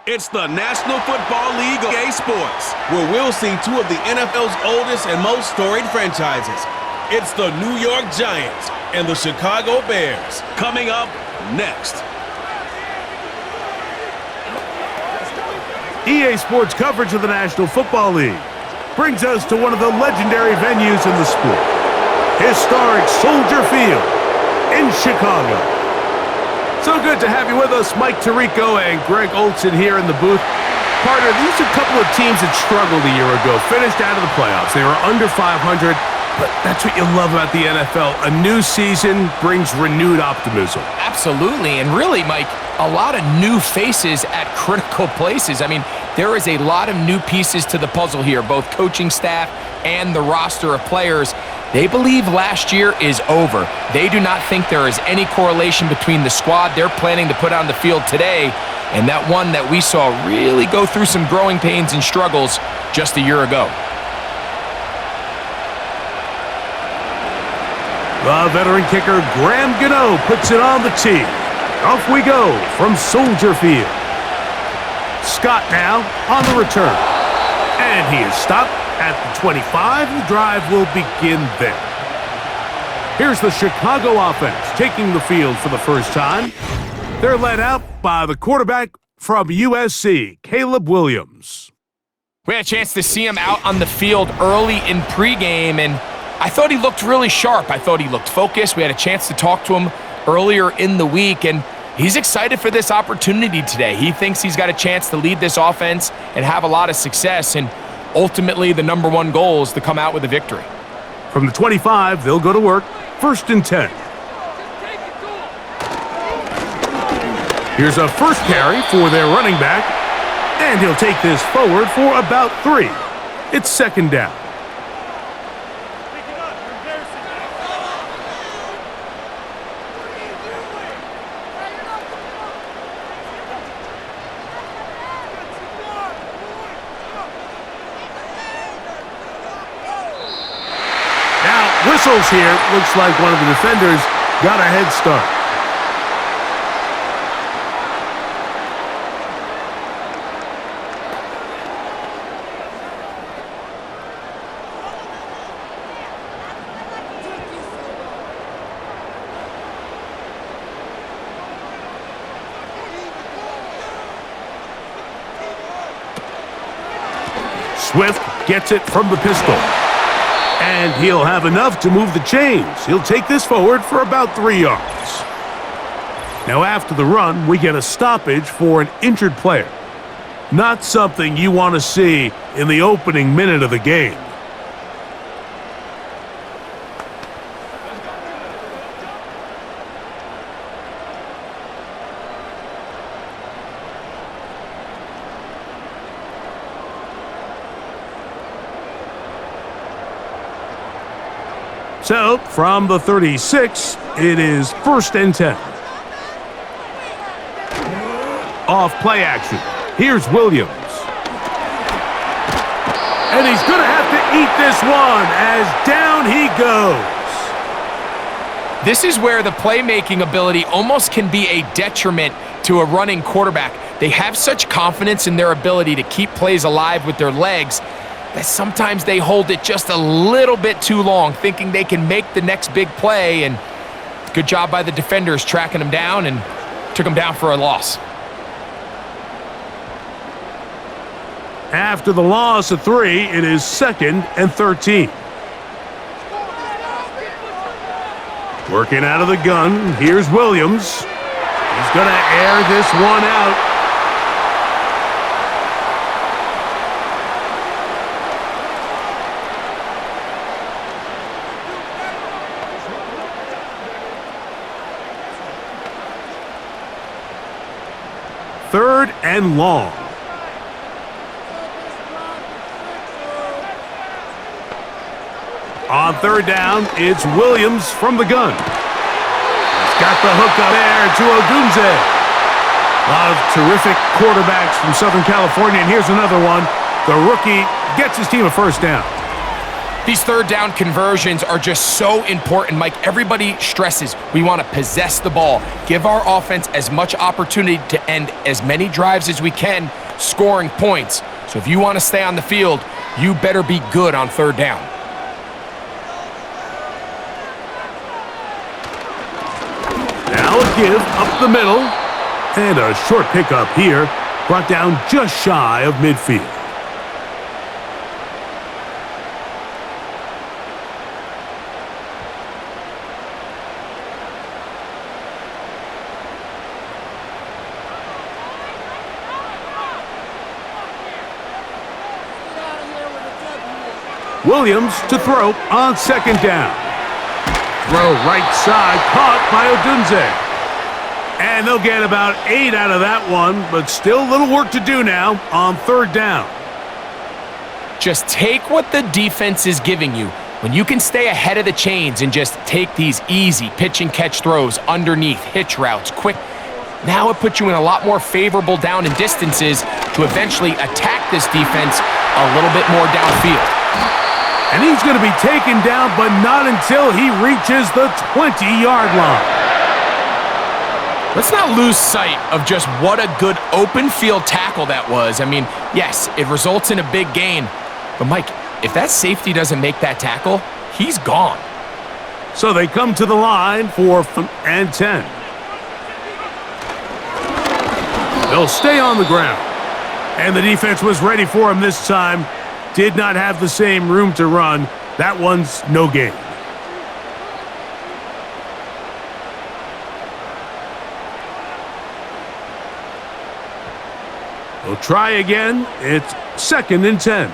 It's the National Football League of EA Sports, where we'll see two of the NFL's oldest and most storied franchises. It's the New York Giants and the Chicago Bears. Coming up next. EA Sports coverage of the National Football League brings us to one of the legendary venues in the sport. Historic Soldier Field in Chicago. So good to have you with us, Mike Tirico and Greg Olson here in the booth. Partner, these are a couple of teams that struggled a year ago, finished out of the playoffs. They were under 500, but that's what you love about the NFL. A new season brings renewed optimism. Absolutely, and really, Mike, a lot of new faces at critical places. I mean, there is a lot of new pieces to the puzzle here, both coaching staff and the roster of players. They believe last year is over. They do not think there is any correlation between the squad they're planning to put on the field today and that one that we saw really go through some growing pains and struggles just a year ago. The veteran kicker Graham Gano puts it on the tee. Off we go from Soldier Field. Scott now on the return. And he is stopped at the 25. The drive will begin there. Here's the Chicago offense taking the field for the first time. They're led out by the quarterback from USC, Caleb Williams. We had a chance to see him out on the field early in pregame, and I thought he looked really sharp. I thought he looked focused. We had a chance to talk to him earlier in the week, and he's excited for this opportunity today. He thinks he's got a chance to lead this offense and have a lot of success, and ultimately the number one goal is to come out with a victory. From the 25, they'll go to work. 1st and 10. Here's a first carry for their running back, and he'll take this forward for about 3. It's 2nd down. Whistles here. Looks like one of the defenders got a head start. Swift gets it from the pistol. And he'll have enough to move the chains. He'll take this forward for about 3 yards. Now after the run, we get a stoppage for an injured player. Not something you want to see in the opening minute of the game. So, from the 36, it is 1st and 10. Off play action. Here's Williams. And he's going to have to eat this one as down he goes. This is where the playmaking ability almost can be a detriment to a running quarterback. They have such confidence in their ability to keep plays alive with their legs that sometimes they hold it just a little bit too long, thinking they can make the next big play, and good job by the defenders tracking him down and took him down for a loss. After the loss of 3, it is 2nd and 13. Working out of the gun, here's Williams. He's going to air this one out. Third and long. On 3rd down, it's Williams from the gun. He's got the hook up there to Odunze. A lot of terrific quarterbacks from Southern California, and here's another one. The rookie gets his team a 1st down. These third down conversions are just so important, Mike. Everybody stresses we want to possess the ball, give our offense as much opportunity to end as many drives as we can, scoring points. So if you want to stay on the field, you better be good on third down. Now a give up the middle, and a short pickup here, brought down just shy of midfield. Williams to throw on second down. Throw right side, caught by Odunze. And they'll get about 8 out of that one, but still a little work to do now on third down. Just take what the defense is giving you. When you can stay ahead of the chains and just take these easy pitch and catch throws underneath, hitch routes, quick, now it puts you in a lot more favorable down and distances to eventually attack this defense a little bit more downfield. And he's going to be taken down, but not until he reaches the 20-yard line. Let's not lose sight of just what a good open field tackle that was. I mean, yes, it results in a big gain. But, Mike, if that safety doesn't make that tackle, he's gone. So they come to the line, 4th and 10. They'll stay on the ground. And the defense was ready for him this time. Did not have the same room to run. That one's no gain. They'll try again. It's 2nd and 10.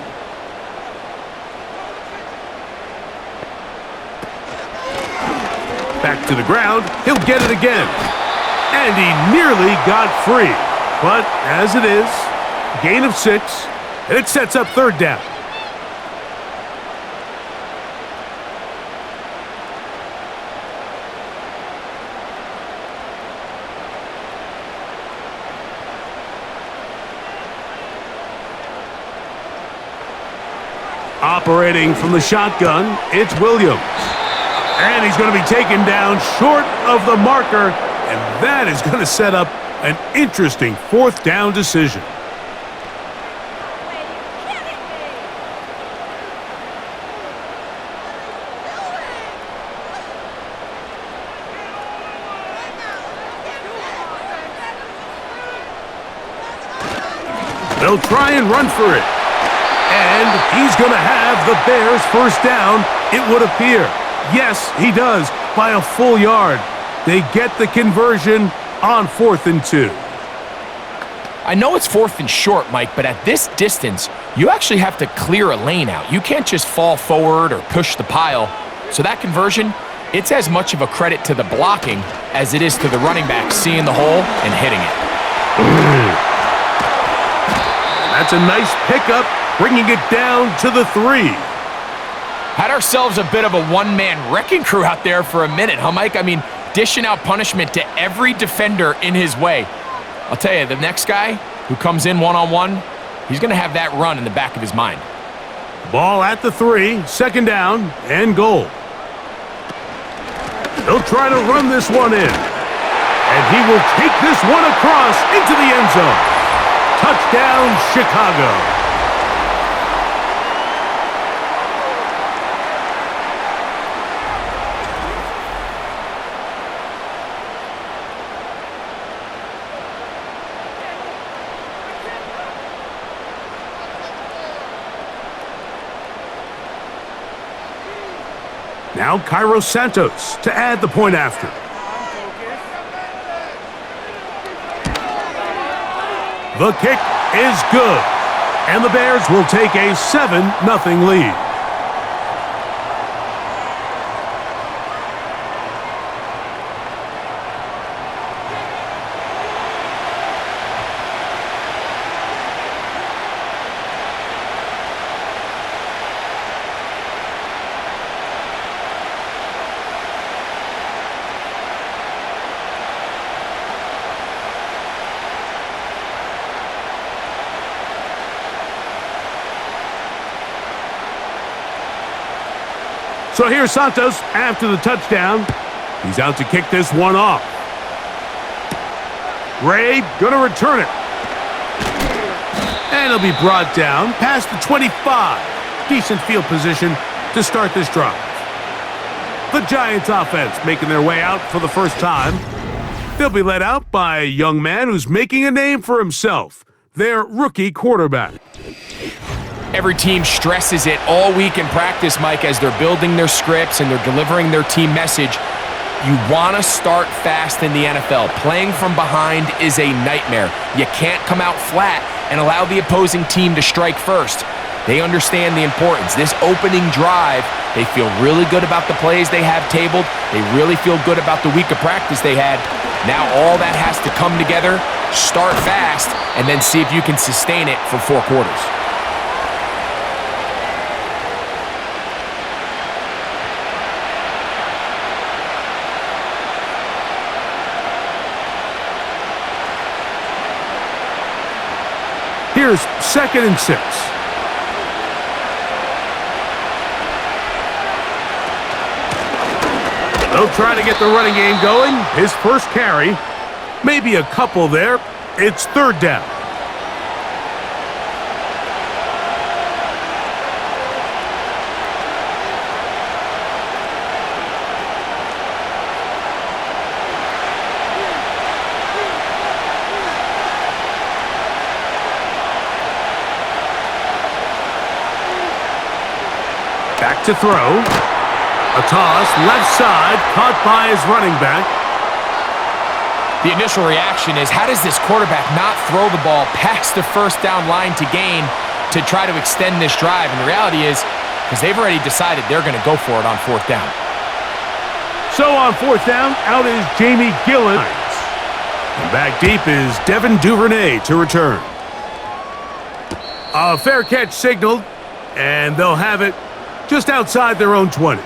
Back to the ground. He'll get it again. And he nearly got free. But as it is, gain of 6, and it sets up third down. Operating from the shotgun, it's Williams. And he's going to be taken down short of the marker, and that is going to set up an interesting 4th down decision. They'll try and run for it. And he's going to have the Bears first down, it would appear. Yes, he does, by a full yard. They get the conversion on 4th and 2. I know it's 4th and short, Mike, but at this distance, you actually have to clear a lane out. You can't just fall forward or push the pile. So that conversion, it's as much of a credit to the blocking as it is to the running back seeing the hole and hitting it. That's a nice pickup, bringing it down to the 3. Had ourselves a bit of a one-man wrecking crew out there for a minute, huh, Mike? I mean, dishing out punishment to every defender in his way. I'll tell you, the next guy who comes in one-on-one, he's going to have that run in the back of his mind. Ball at the 3, 2nd down, and goal. They'll try to run this one in. And he will take this one across into the end zone. Touchdown, Chicago. Now Cairo Santos to add the point after. The kick is good, and the Bears will take a 7-0 lead. So here's Santos after the touchdown. He's out to kick this one off. Ray gonna return it. And it'll be brought down past the 25. Decent field position to start this drive. The Giants offense making their way out for the first time. They'll be led out by a young man who's making a name for himself, their rookie quarterback. Every team stresses it all week in practice, Mike, as they're building their scripts and they're delivering their team message. You want to start fast in the NFL. Playing from behind is a nightmare. You can't come out flat and allow the opposing team to strike first. They understand the importance. This opening drive, they feel really good about the plays they have tabled. They really feel good about the week of practice they had. Now all that has to come together, start fast, and then see if you can sustain it for 4 quarters. Here's 2nd and 6. They'll try to get the running game going. His first carry, maybe a couple there. It's 3rd down. Back to throw. A toss, left side, caught by his running back. The initial reaction is, how does this quarterback not throw the ball past the first down line to gain to try to extend this drive? And the reality is, because they've already decided they're going to go for it on 4th down. So on 4th down, out is Jamie Gillen. And back deep is Devin Duvernay to return. A fair catch signaled, and they'll have it just outside their own 20.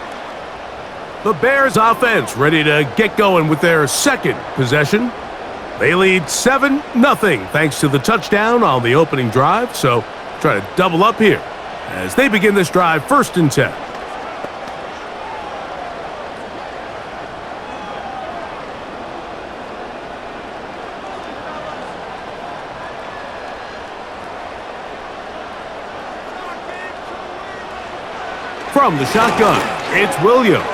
The Bears offense ready to get going with their 2nd possession. They lead 7-0 thanks to the touchdown on the opening drive, so try to double up here as they begin this drive 1st and 10. From the shotgun, it's Williams.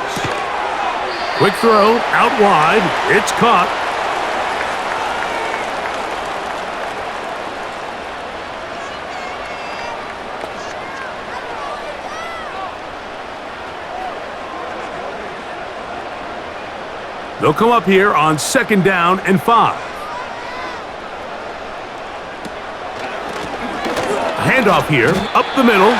Quick throw, out wide, it's caught. They'll come up here on 2nd down and 5. A handoff here, up the middle.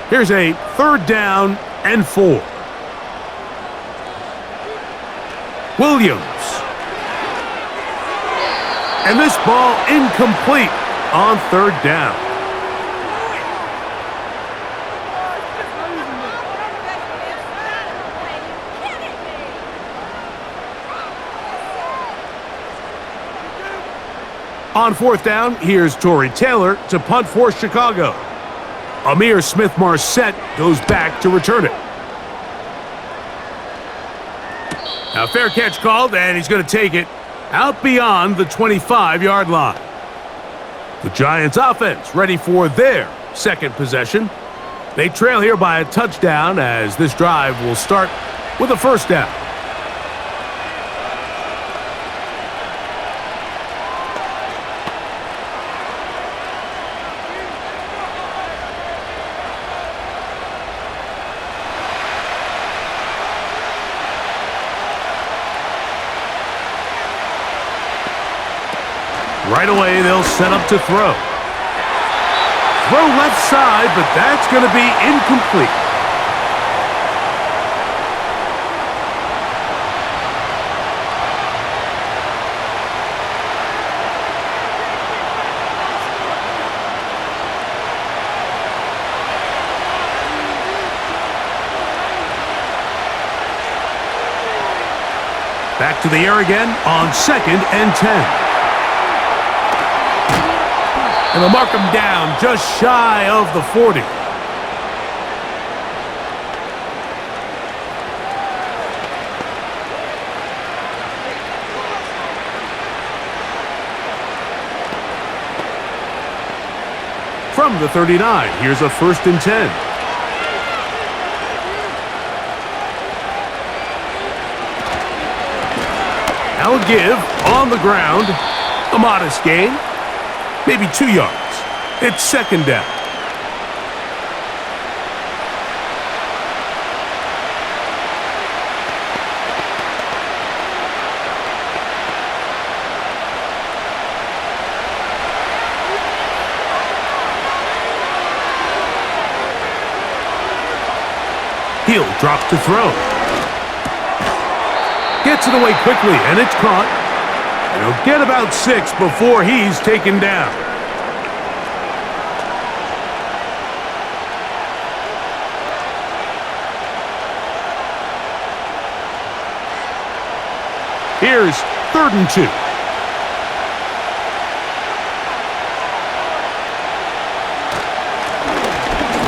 Here's a 3rd down and 4. Williams. And this ball incomplete on 3rd down. On 4th down, here's Torrey Taylor to punt for Chicago. Amir Smith-Marset goes back to return it. Now, fair catch called, and he's going to take it out beyond the 25-yard line. The Giants offense ready for their 2nd possession. They trail here by a touchdown as this drive will start with a 1st down. Right away, they'll set up to throw. Throw left side, but that's going to be incomplete. Back to the air again on 2nd and 10. And they'll mark him down just shy of the 40. From the 39, here's a 1st and 10. Now a give on the ground. A modest gain. Maybe 2 yards. It's 2nd down. Hill drops to throw. Gets it away quickly, and it's caught. And he'll get about 6 before he's taken down. Here's 3rd and 2.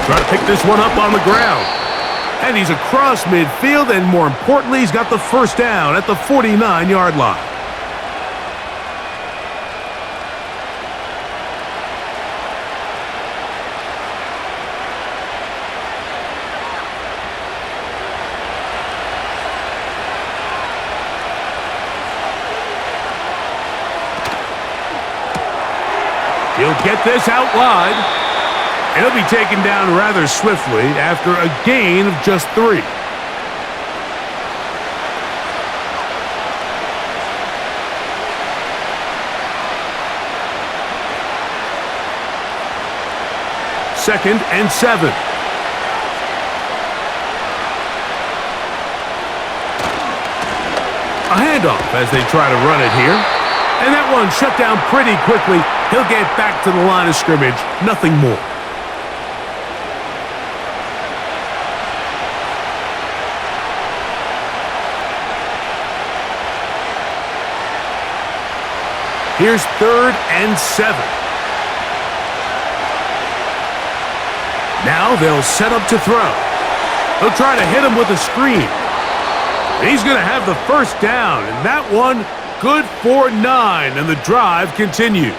Trying to pick this one up on the ground. And he's across midfield, and more importantly, he's got the 1st down at the 49-yard line. He'll get this out wide. He'll be taken down rather swiftly after a gain of just 3. Second and 7. A handoff as they try to run it here. And that one shut down pretty quickly. He'll get back to the line of scrimmage. Nothing more. Here's 3rd and 7. Now they'll set up to throw. They'll try to hit him with a screen. He's going to have the 1st down, and that one good for 9, and the drive continues.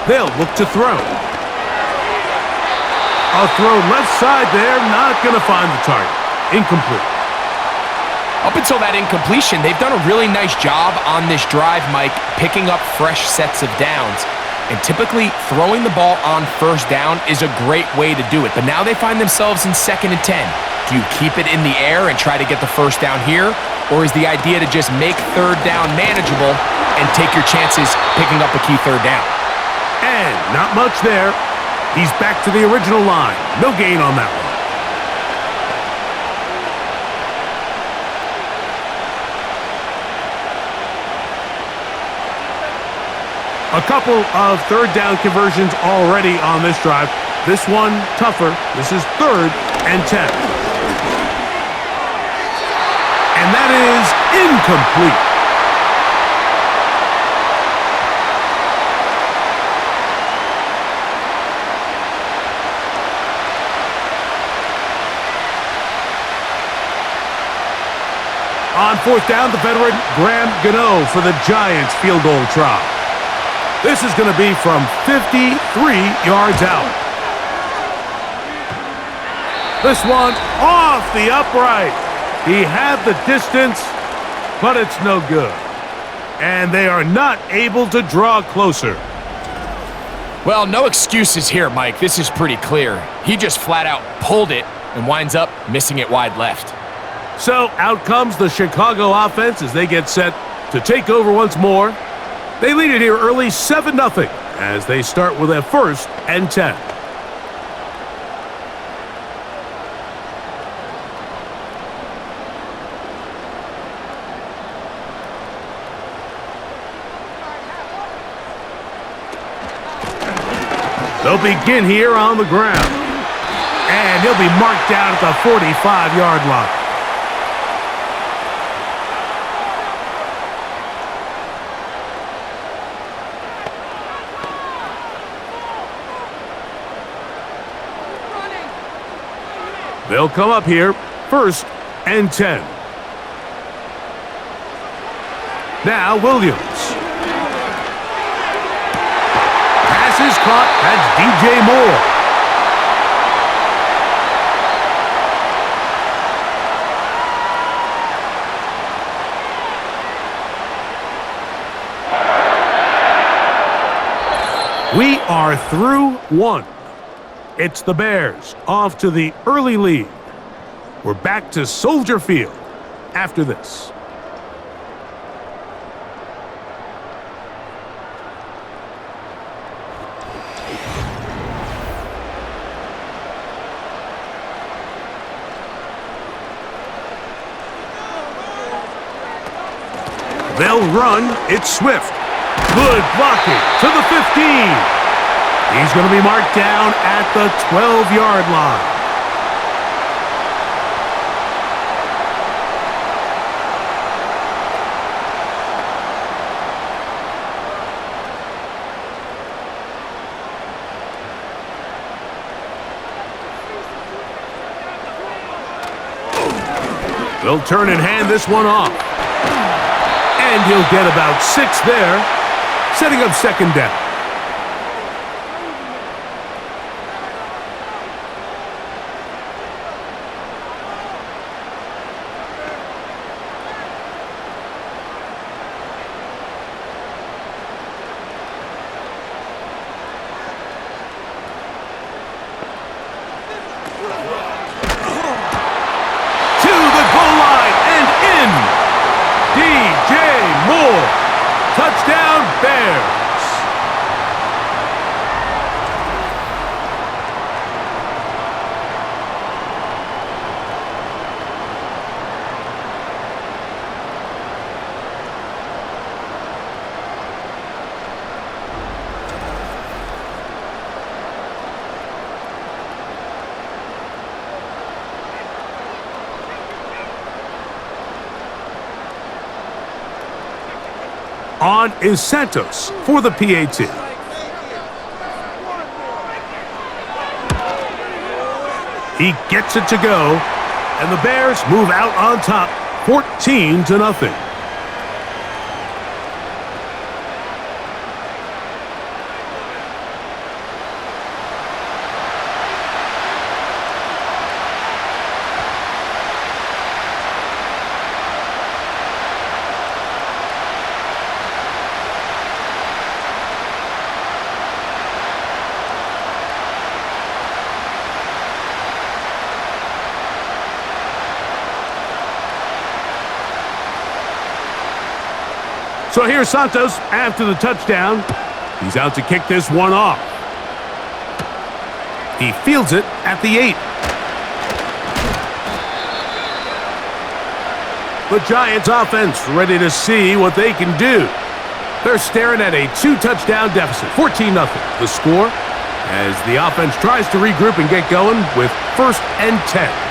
They'll look to throw. A throw left side there, not going to find the target. Incomplete. Up until that incompletion, they've done a really nice job on this drive, Mike, picking up fresh sets of downs. And typically, throwing the ball on 1st down is a great way to do it. But now they find themselves in 2nd and 10. Do you keep it in the air and try to get the 1st down here? Or is the idea to just make 3rd down manageable and take your chances picking up a key 3rd down? And not much there. He's back to the original line. No gain on that one. A couple of 3rd down conversions already on this drive. This one tougher. This is 3rd and 10. And that is incomplete. On 4th down, the veteran Graham Gano for the Giants field goal try. This is going to be from 53 yards out. This one off the upright. He had the distance, but it's no good. And they are not able to draw closer. Well, no excuses here, Mike. This is pretty clear. He just flat out pulled it and winds up missing it wide left. So out comes the Chicago offense as they get set to take over once more. They lead it here early 7-0 as they start with a 1st and 10. They'll begin here on the ground. And he'll be marked down at the 45-yard line. They'll come up here, 1st and 10. Now Williams. Pass is caught. That's DJ Moore. We are through one. It's the Bears off to the early lead. We're back to Soldier Field after this. They'll run. It's Swift. Good blocking to the 15. He's going to be marked down at the 12-yard line. They'll turn and hand this one off. And he'll get about 6 there, setting up 2nd down. Touchdown, Bears! On is Santos for the PAT. He gets it to go, and the Bears move out on top, 14-0. So here's Santos after the touchdown. He's out to kick this one off. He fields it at the 8. The Giants offense ready to see what they can do. They're staring at a 2-touchdown deficit, 14-0. The score as the offense tries to regroup and get going with 1st and 10.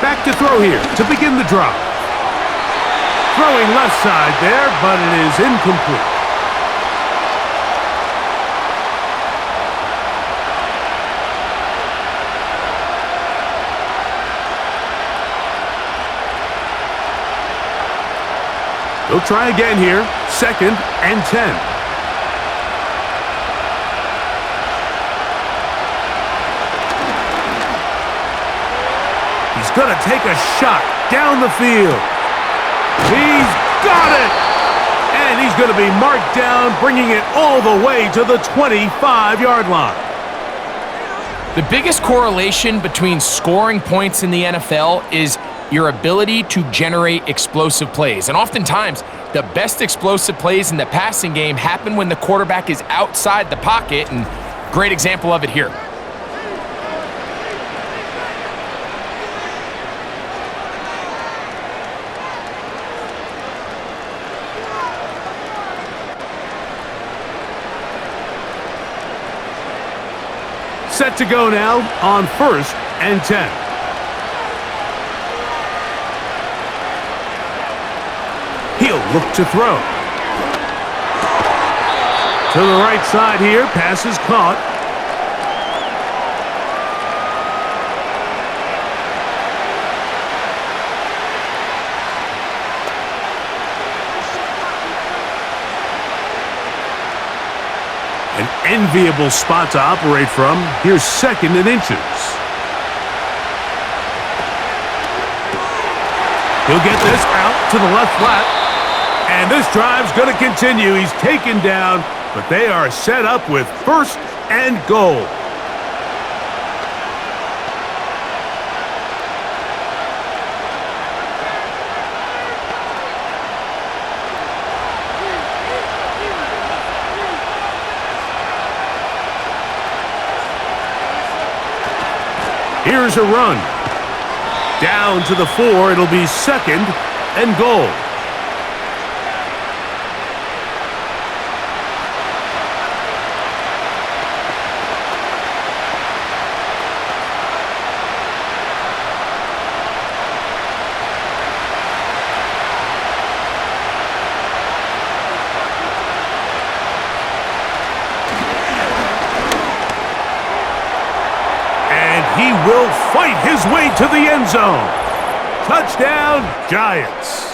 Back to throw here to begin the drive. Throwing left side there, but it is incomplete. They'll try again here, 2nd and 10. He's going to take a shot down the field. He's got it! And he's going to be marked down, bringing it all the way to the 25-yard line. The biggest correlation between scoring points in the NFL is your ability to generate explosive plays. And oftentimes, the best explosive plays in the passing game happen when the quarterback is outside the pocket, and Great example of it here. Set to go now on 1st and 10. He'll look to throw. To the right side here, pass is caught. An enviable spot to operate from. Here's 2nd and inches. He'll get this out to the left flat. And this drive's going to continue. He's taken down, but they are set up with 1st and goal. Here's a run. Down to the 4. It'll be 2nd and goal. He will fight his way to the end zone. Touchdown, Giants.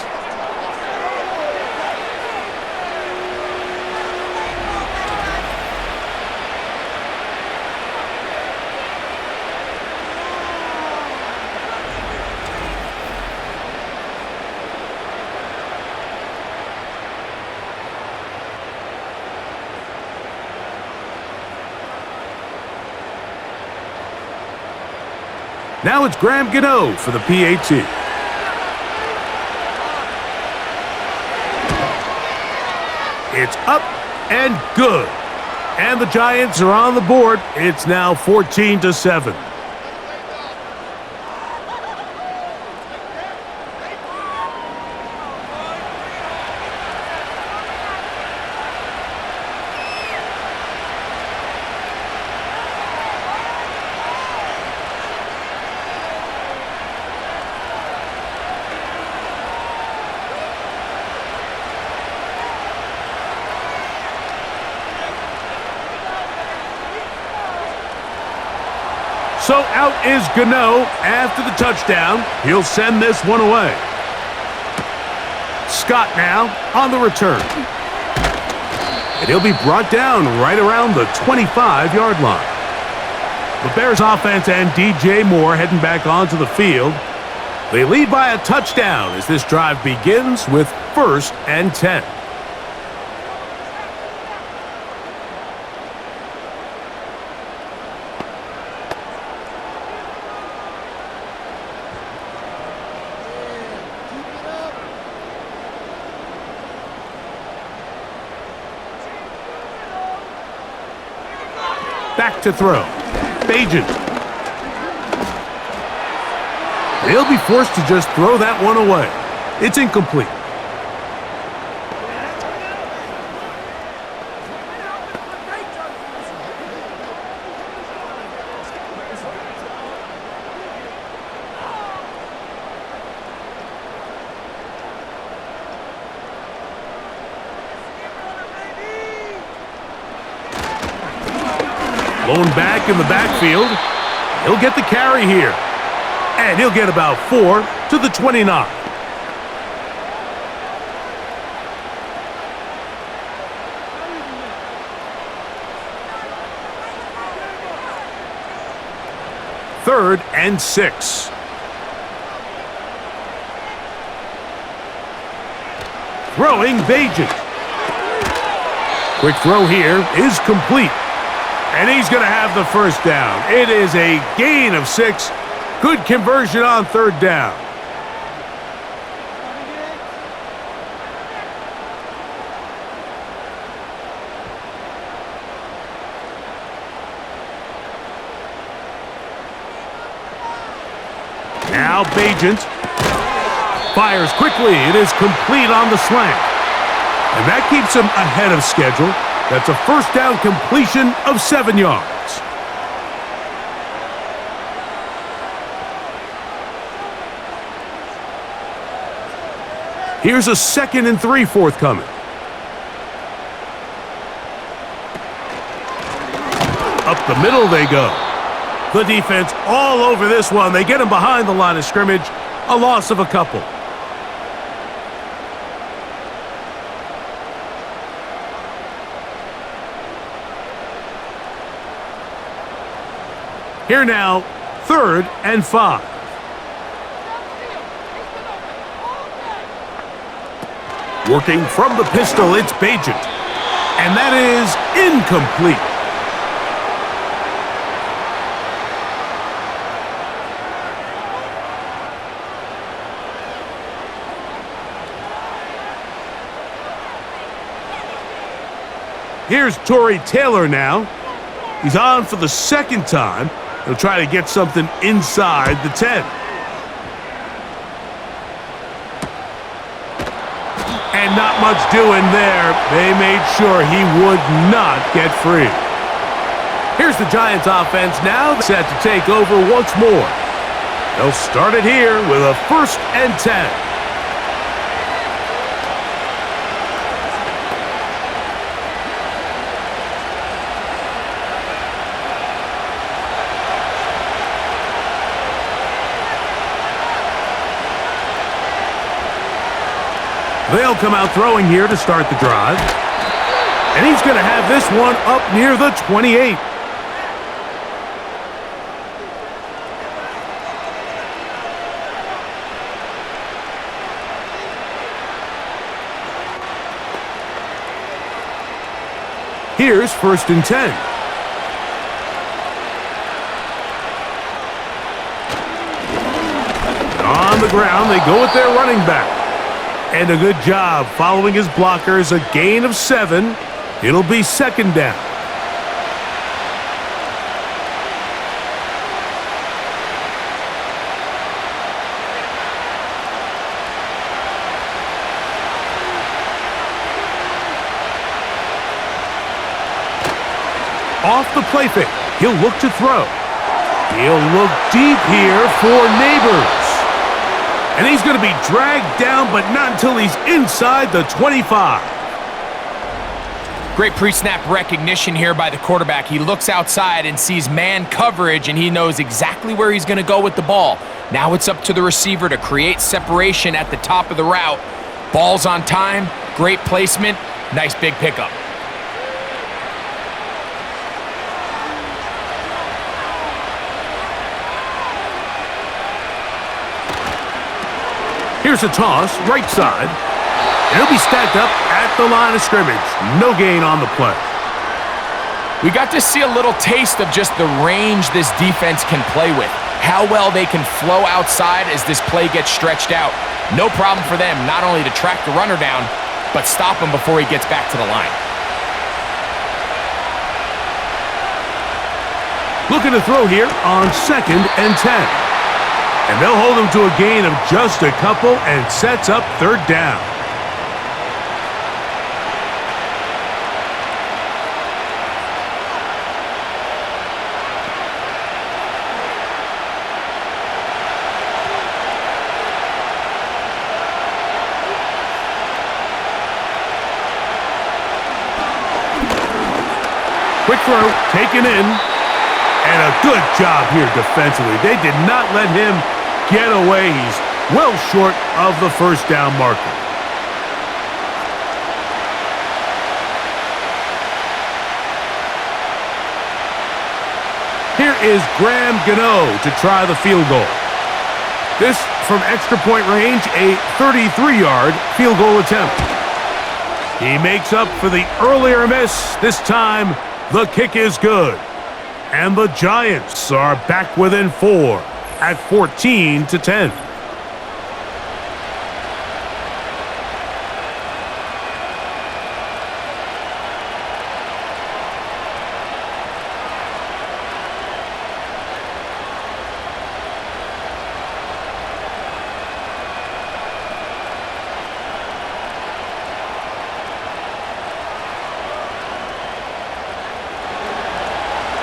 Now it's Graham Gano for the PAT. It's up and good. And the Giants are on the board. It's now 14-7. So out is Gano after the touchdown. He'll send this one away. Scott now on the return. And he'll be brought down right around the 25-yard line. The Bears offense and DJ Moore heading back onto the field. They lead by a touchdown as this drive begins with 1st and 10. Back to throw. Bajan. He'll be forced to just throw that one away. It's incomplete. Blown back in the backfield. He'll get the carry here. And he'll get about 4 to the 29. Third and 6. Throwing Bajan. Quick throw here is complete. And he's going to have the first down. It is a gain of 6. Good conversion on 3rd down. Now Bajent fires quickly. It is complete on the slant. And that keeps him ahead of schedule. That's a first down completion of 7 yards. Here's a 2nd and 3 forthcoming. Up the middle they go. The defense all over this one. They get him behind the line of scrimmage. A loss of a couple. Here now, 3rd and 5. Working from the pistol, it's Bajent. And that is incomplete. Here's Torrey Taylor now. He's on for the 2nd time. He'll try to get something inside the 10. And not much doing there. They made sure he would not get free. Here's the Giants offense now set to take over once more. They'll start it here with a 1st and 10. They'll come out throwing here to start the drive. And he's going to have this one up near the 28. Here's 1st and 10. On the ground, they go with their running back. And a good job following his blockers, a gain of 7. It'll be 2nd down. Off the play fake, he'll look to throw. He'll look deep here for Neighbors. And he's going to be dragged down, but not until he's inside the 25. Great pre-snap recognition here by the quarterback. He looks outside and sees man coverage, and he knows exactly where he's going to go with the ball. Now it's up to the receiver to create separation at the top of the route. Ball's on time, great placement, nice big pickup. Here's a toss, right side. And he'll be stacked up at the line of scrimmage. No gain on the play. We got to see a little taste of just the range this defense can play with. How well they can flow outside as this play gets stretched out. No problem for them not only to track the runner down, but stop him before he gets back to the line. Looking to throw here on 2nd and 10. And they'll hold him to a gain of just a couple and sets up 3rd down. Quick throw, taken in. And a good job here defensively. They did not let him get away. He's well short of the 1st down marker. Here is Graham Gano to try the field goal. This from extra point range, a 33-yard field goal attempt. He makes up for the earlier miss. This time, the kick is good. And the Giants are back within 4 at 14-10.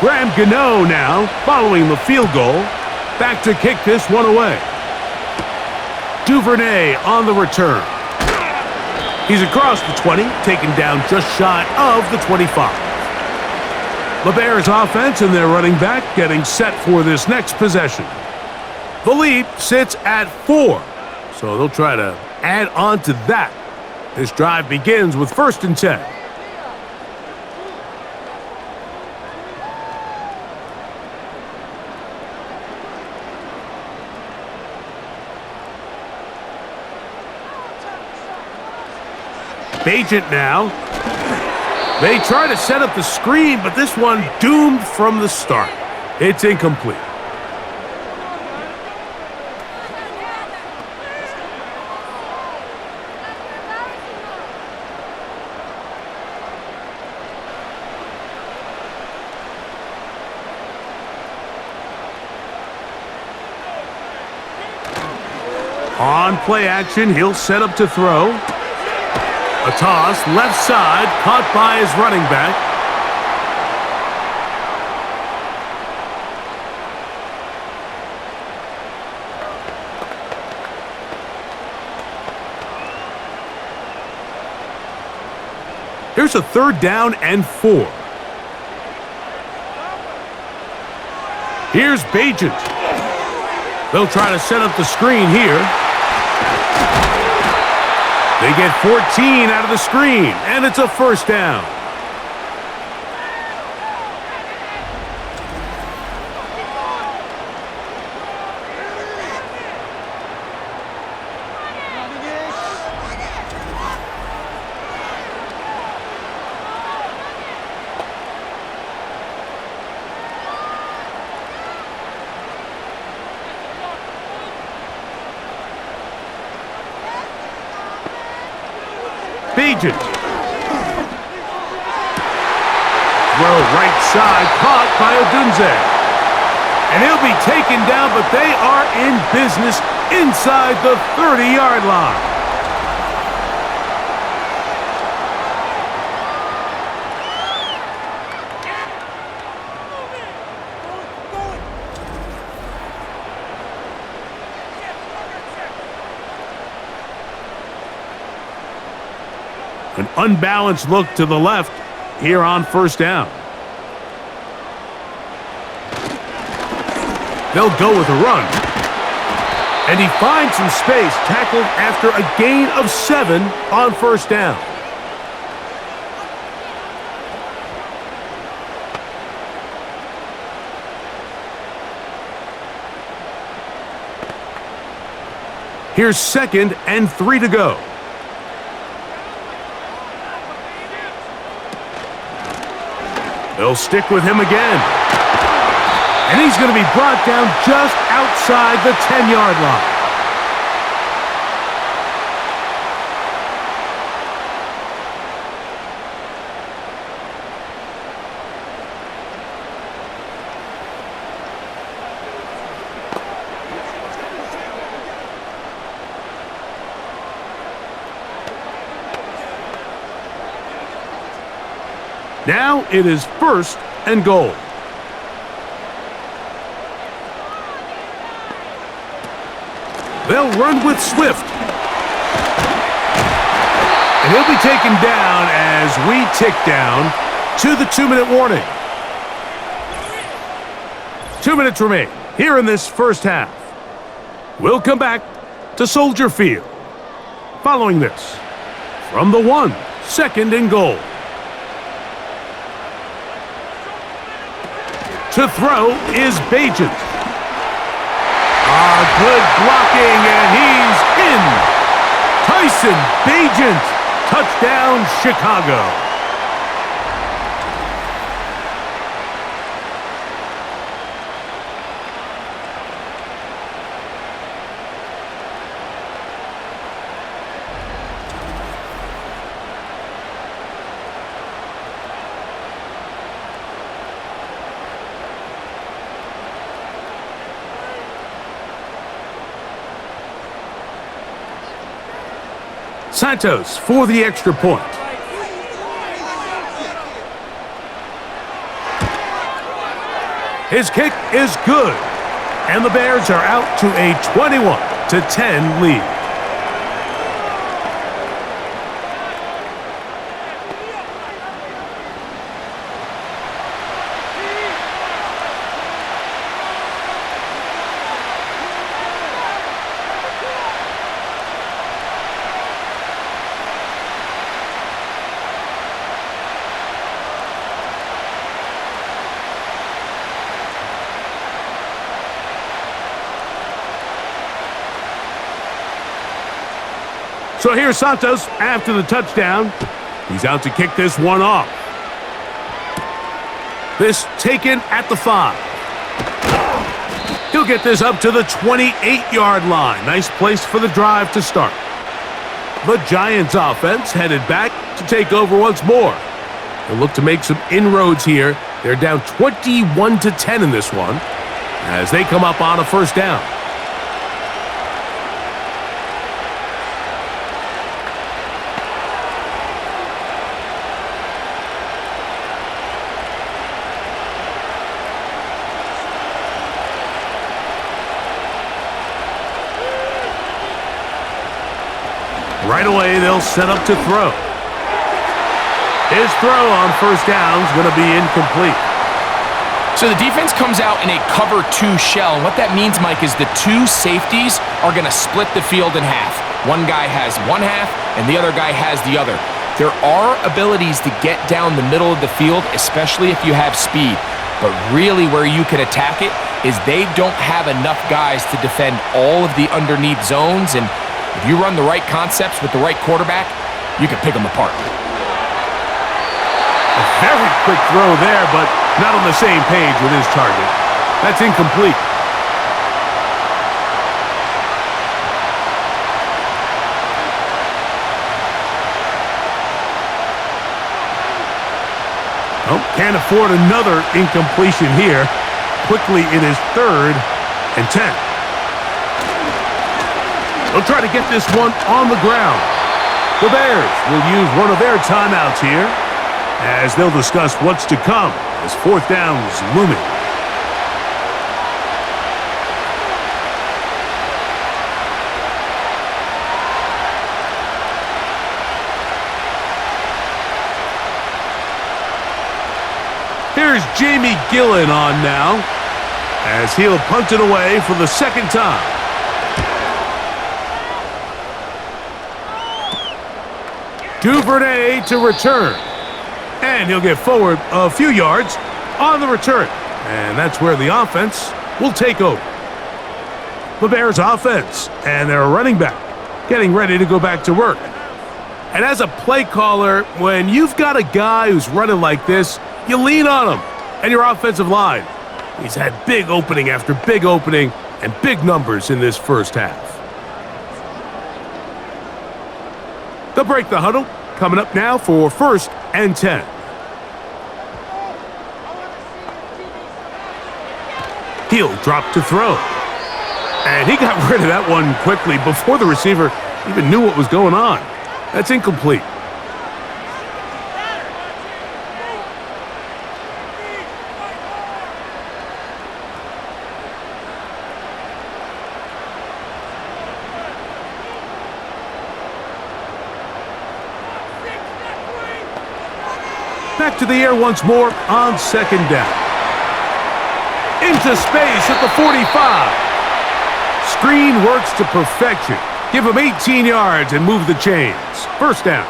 Graham Gano now, following the field goal, back to kick this one away. Duvernay on the return. He's across the 20, taken down just shy of the 25. The Bears offense and their running back getting set for this next possession. The lead sits at 4, so they'll try to add on to that. This drive begins with 1st and 10. Bagent now. They try to set up the screen, but this one doomed from the start. It's incomplete. On play action, he'll set up to throw. A toss, left side, caught by his running back. Here's a 3rd down and 4. Here's Bagent. They'll try to set up the screen here. They get 14 out of the screen, and it's a 1st down. Bagent. Throw right side, caught by Odunze. And he'll be taken down, but they are in business inside the 30-yard line. An unbalanced look to the left here on 1st down. They'll go with a run. And he finds some space, tackled after a gain of 7 on 1st down. Here's 2nd and 3 to go. They'll stick with him again. And he's going to be brought down just outside the 10-yard line. Now it is 1st and goal. They'll run with Swift. And he'll be taken down as we tick down to the 2-minute warning. 2 minutes remain here in this 1st half. We'll come back to Soldier Field. Following this, from the 1, 2nd and goal. To throw is Bagent. Good blocking, and he's in. Tyson Bagent. Touchdown, Chicago. Santos for the extra point. His kick is good. And the Bears are out to a 21-10 lead. So here's Santos after the touchdown. He's out to kick this one off. This taken at the 5. He'll get this up to the 28-yard line. Nice place for the drive to start. The Giants offense headed back to take over once more. They'll look to make some inroads here. They're down 21-10 in this one as they come up on a first down. Right away, they'll set up to throw. His throw on first down is going to be incomplete. So the defense comes out in a cover 2 shell. And what that means, Mike, is the 2 safeties are going to split the field in half. One guy has one half, and the other guy has the other. There are abilities to get down the middle of the field, especially if you have speed. But really where you can attack it is they don't have enough guys to defend all of the underneath zones, and if you run the right concepts with the right quarterback, you can pick them apart. A very quick throw there, but not on the same page with his target. That's incomplete. Oh, can't afford another incompletion here. Quickly, it is 3rd and 10. They'll try to get this one on the ground. The Bears will use one of their timeouts here as they'll discuss what's to come as 4th down is looming. Here's Jamie Gillen on now as he'll punt it away for the 2nd time. Duvernay to return. And he'll get forward a few yards on the return. And that's where the offense will take over. The Bears offense and their running back getting ready to go back to work. And as a play caller, when you've got a guy who's running like this, you lean on him and your offensive line. He's had big opening after big opening and big numbers in this first half. They'll break the huddle. Coming up now for 1st and 10. He'll drop to throw. And he got rid of that one quickly before the receiver even knew what was going on. That's incomplete. Back to the air once more on 2nd down. Into space at the 45. Screen works to perfection. Give him 18 yards and move the chains. 1st down.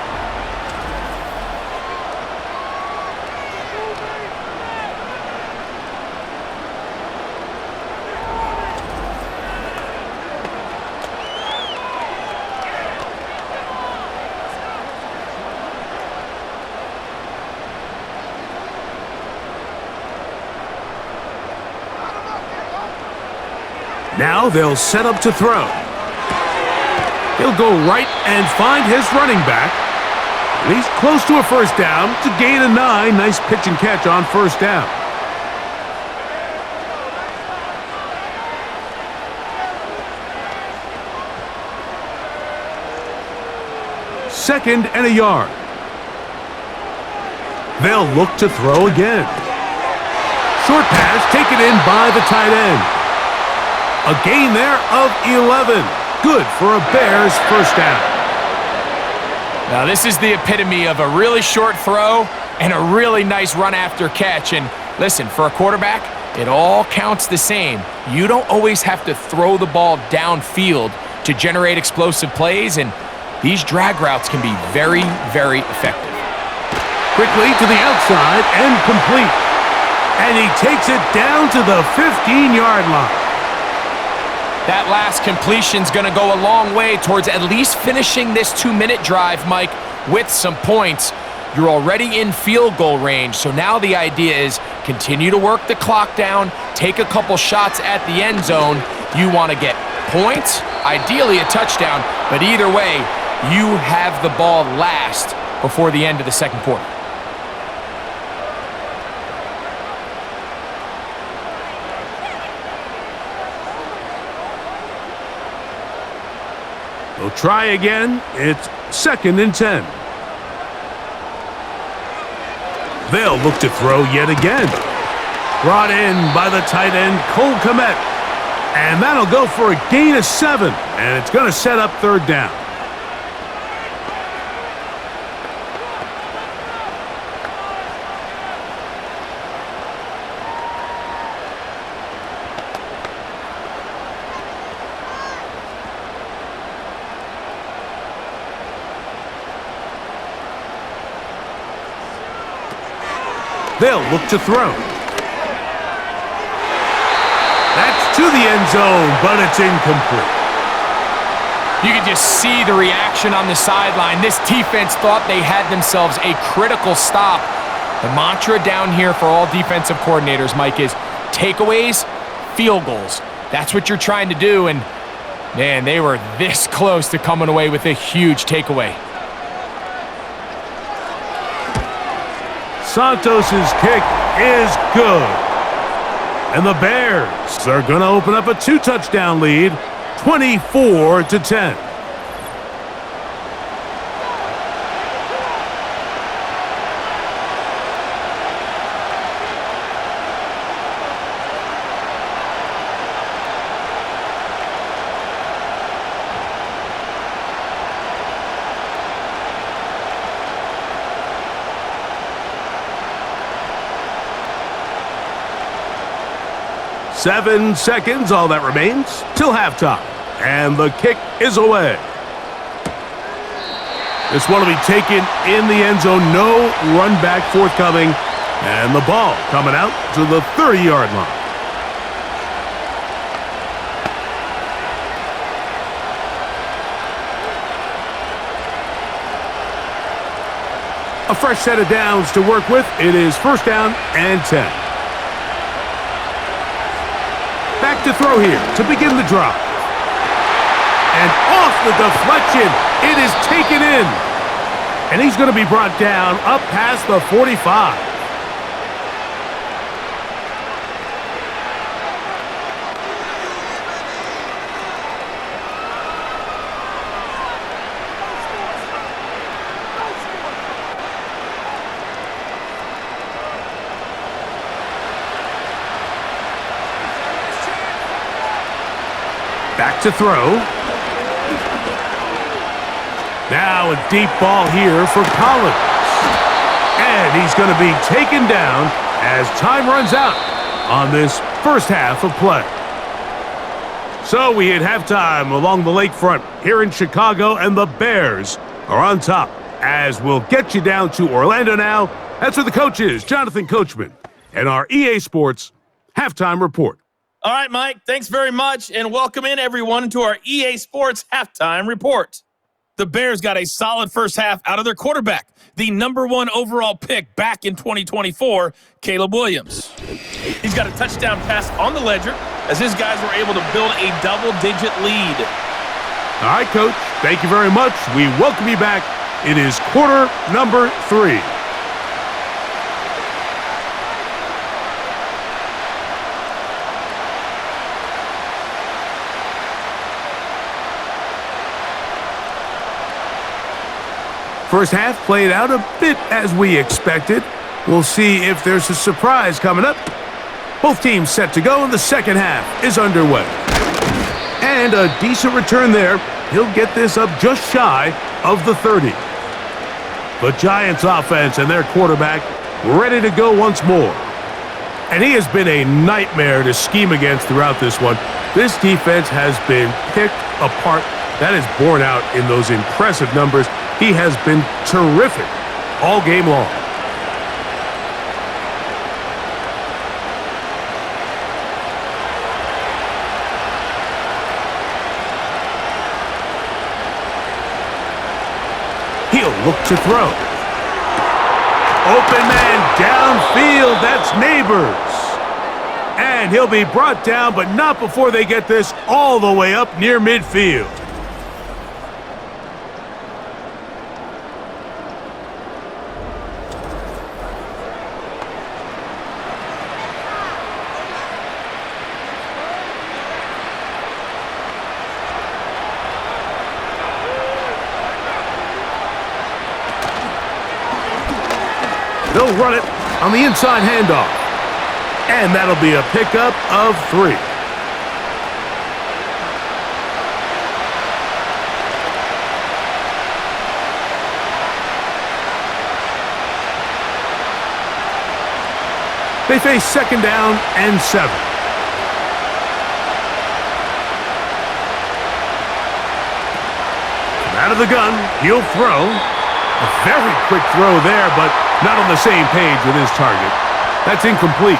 Now they'll set up to throw. He'll go right and find his running back. And he's close to a 1st down to gain a 9. Nice pitch and catch on 1st down. Second and a yard. They'll look to throw again. Short pass taken in by the tight end. A gain there of 11. Good for a Bears first down. Now, this is the epitome of a really short throw and a really nice run after catch. And listen, for a quarterback, it all counts the same. You don't always have to throw the ball downfield to generate explosive plays, and these drag routes can be very, very effective. Quickly to the outside and complete. And he takes it down to the 15-yard line. That last completion's going to go a long way towards at least finishing this 2-minute drive, Mike, with some points. You're already in field goal range, so now the idea is continue to work the clock down, take a couple shots at the end zone. You want to get points, ideally a touchdown, but either way, you have the ball last before the end of the second quarter. They'll try again. It's 2nd and 10. They'll look to throw yet again. Brought in by the tight end, Cole Kmet. And that'll go for a gain of 7. And it's going to set up 3rd down. They'll look to throw. That's to the end zone, but it's incomplete. You can just see the reaction on the sideline. This defense thought they had themselves a critical stop. The mantra down here for all defensive coordinators, Mike, is takeaways, field goals. That's what you're trying to do, and man, they were this close to coming away with a huge takeaway. Santos' kick is good. And the Bears are going to open up a 2-touchdown lead, 24-10. Seven seconds, all that remains, till halftime. And the kick is away. This one will be taken in the end zone. No run back forthcoming. And the ball coming out to the 30-yard line. A fresh set of downs to work with. It is 1st down and 10. Back to throw here to begin the drive. And off the deflection, it is taken in. And he's going to be brought down up past the 45. Back to throw. Now a deep ball here for Collins. And he's going to be taken down as time runs out on this first half of play. So we hit halftime along the lakefront here in Chicago, and the Bears are on top. As we'll get you down to Orlando now. That's where the coach is, Jonathan Coachman, and our EA Sports Halftime Report. All right, Mike, thanks very much, and welcome in, everyone, to our EA Sports Halftime Report. The Bears got a solid first half out of their quarterback, the #1 overall pick back in 2024, Caleb Williams. He's got a touchdown pass on the ledger as his guys were able to build a double-digit lead. All right, Coach, thank you very much. We welcome you back. It is quarter number 3. First half played out a bit as we expected. We'll see if there's a surprise coming up Both teams set to go, and the second half is underway. And a decent return there. He'll get this up just shy of the 30. The Giants offense and their quarterback ready to go once more. And he has been a nightmare to scheme against throughout this one. This defense has been picked apart. That is borne out in those impressive numbers. He has been terrific all game long. He'll look to throw. Open man downfield. That's Neighbors. And he'll be brought down, but not before they get this all the way up near midfield. They'll run it on the inside handoff. And that'll be a pickup of 3. They face second down and 7. Out of the gun, he'll throw. A very quick throw there, but not on the same page with his target. That's incomplete.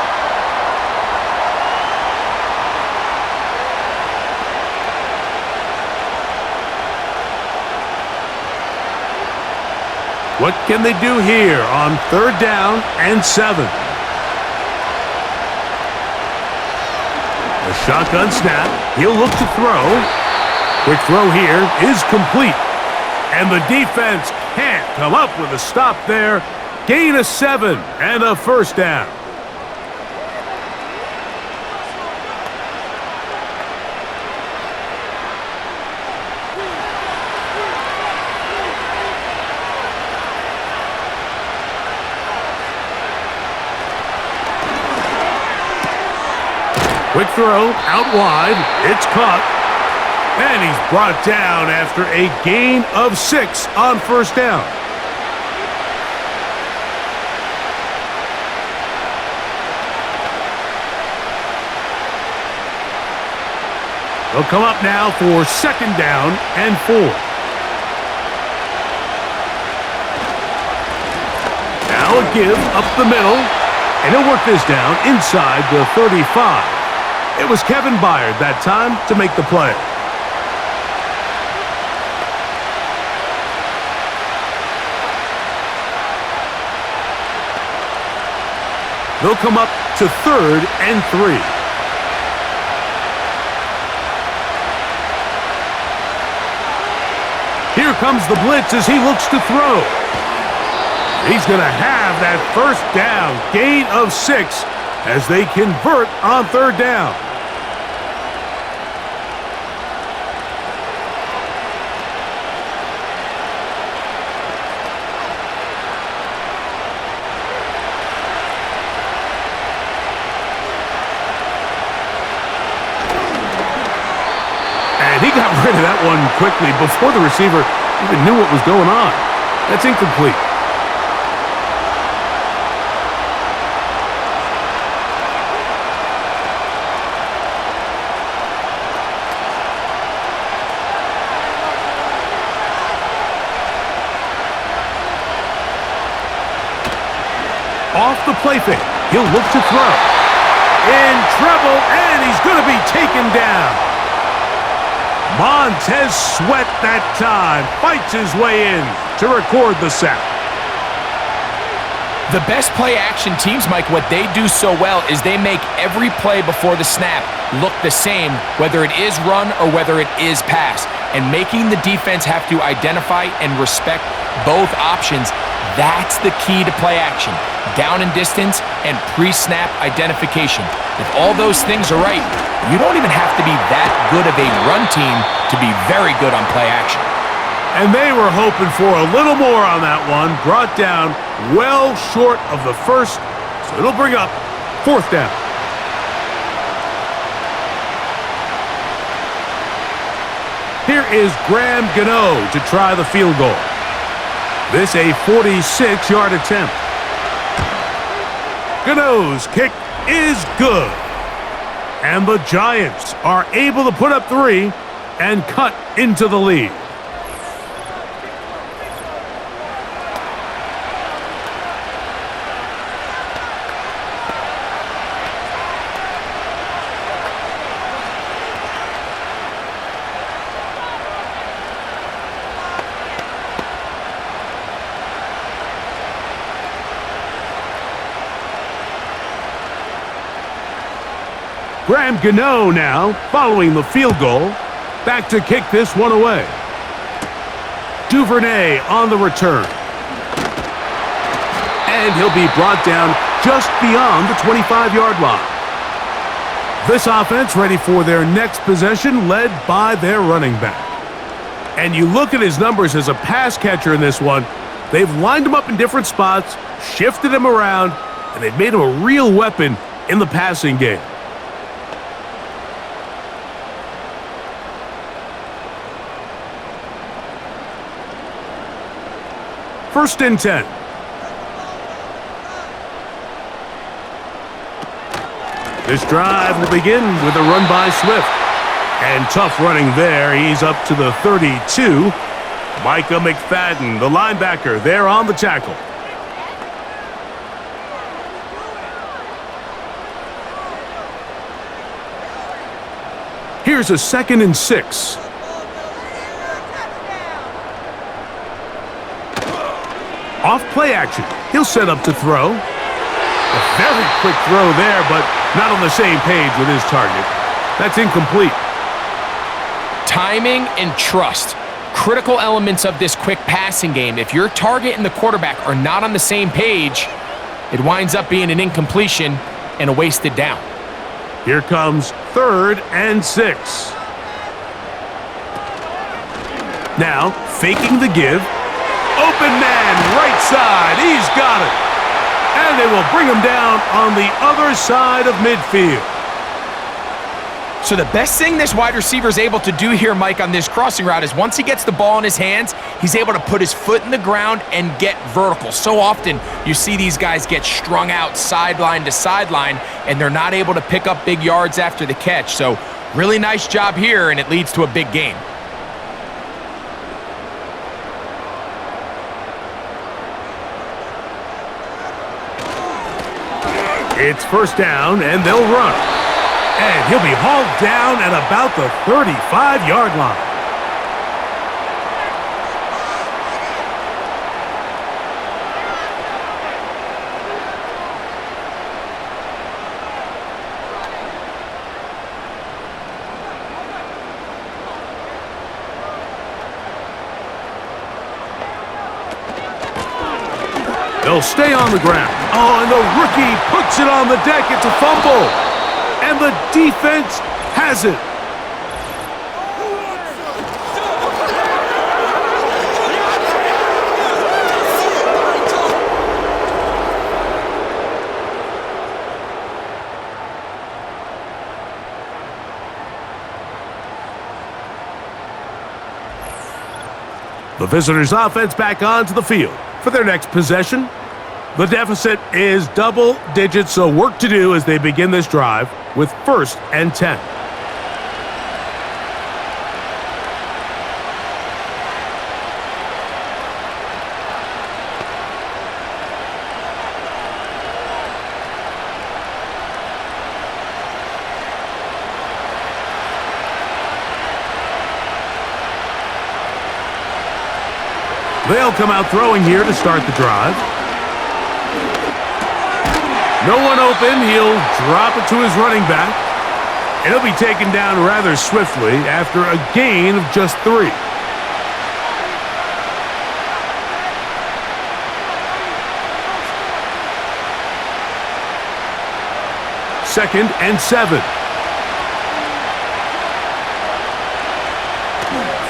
What can they do here on third down and 7? A shotgun snap. He'll look to throw. Quick throw here is complete. And the defense can't come up with a stop there. Gain of 7 and a first down. Quick throw out wide. It's caught. And he's brought down after a gain of 6 on first down. They'll come up now for second down and 4. Now a give up the middle, and he'll work this down inside the 35. It was Kevin Byard that time to make the play. They'll come up to third and 3. Here comes the blitz as he looks to throw. He's going to have that first down, gain of 6 as they convert on third down. And he got rid of that one quickly before the receiver even knew what was going on. That's incomplete. Off the play fake. He'll look to throw. In trouble, and he's going to be taken down. Montez Sweat that time fights his way in to record the sack. The best play action teams, Mike, what they do so well is they make every play before the snap look the same, whether it is run or whether it is pass. And making the defense have to identify and respect both options, that's the key to play action. Down and distance and pre-snap identification. If all those things are right, you don't even have to be that good of a run team to be very good on play action. And they were hoping for a little more on that one. Brought down well short of the first, so it'll bring up fourth down. Here is Graham Gano to try the field goal. This a 46-yard attempt. Gano's kick is good. And the Giants are able to put up 3 and cut into the lead. Graham Gano now following the field goal. Back to kick this one away. Duvernay on the return. And he'll be brought down just beyond the 25-yard line. This offense ready for their next possession, led by their running back. And you look at his numbers as a pass catcher in this one. They've lined him up in different spots, shifted him around, and they've made him a real weapon in the passing game. First and 10. This drive will begin with a run by Swift. And tough running there. He's up to the 32. Micah McFadden, the linebacker, there on the tackle. Here's a 2nd and 6. Off play action. He'll set up to throw. A very quick throw there, but not on the same page with his target. That's incomplete. Timing and trust. Critical elements of this quick passing game. If your target and the quarterback are not on the same page, it winds up being an incompletion and a wasted down. Here comes 3rd and 6. Now, faking the give. Open man, right side. He's got it. And they will bring him down on the other side of midfield. So the best thing this wide receiver is able to do here, Mike, on this crossing route is once he gets the ball in his hands, he's able to put his foot in the ground and get vertical. So often you see these guys get strung out sideline to sideline, and they're not able to pick up big yards after the catch. So really nice job here, and it leads to a big gain. It's first down, and they'll run. And he'll be hauled down at about the 35-yard line. They'll stay on the ground. Oh, and the rookie puts it on the deck. It's a fumble. And the defense has it. The visitors' offense back onto the field for their next possession. The deficit is double digits, so work to do as they begin this drive with 1st and 10. They'll come out throwing here to start the drive. No one open. He'll drop it to his running back. And he'll be taken down rather swiftly after a gain of just 3. Second and 7.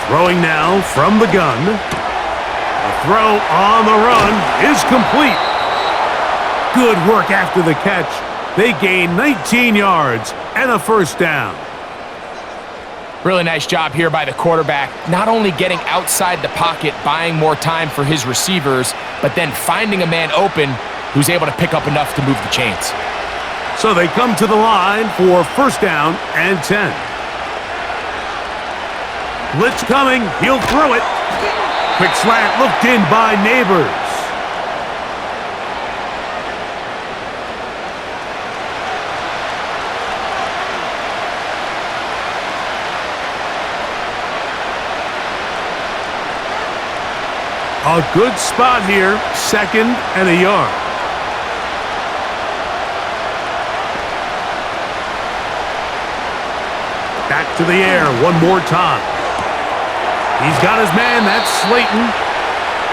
Throwing now from the gun. The throw on the run is complete. Good work after the catch. They gain 19 yards and a first down. Really nice job here by the quarterback, not only getting outside the pocket, buying more time for his receivers, but then finding a man open who's able to pick up enough to move the chains. So they come to the line for first down and 10. Blitz coming. He'll throw it. Quick slant looked in by Neighbors. A good spot here, second and a yard. Back to the air one more time. He's got his man, that's Slayton.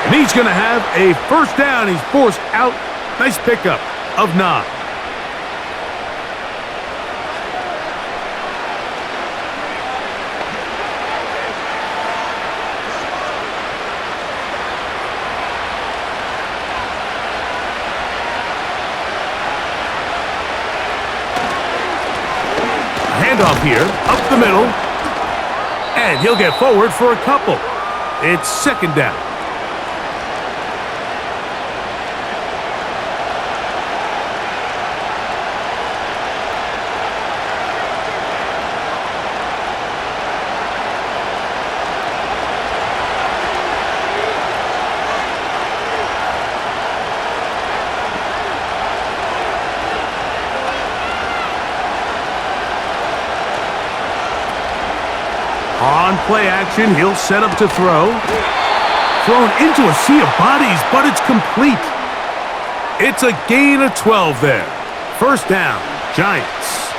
And he's going to have a first down. He's forced out. Nice pickup of 9. Handoff here, up the middle, and he'll get forward for a couple. It's second down. On play action, he'll set up to throw. Thrown into a sea of bodies, but it's complete. It's a gain of 12 there. First down, Giants.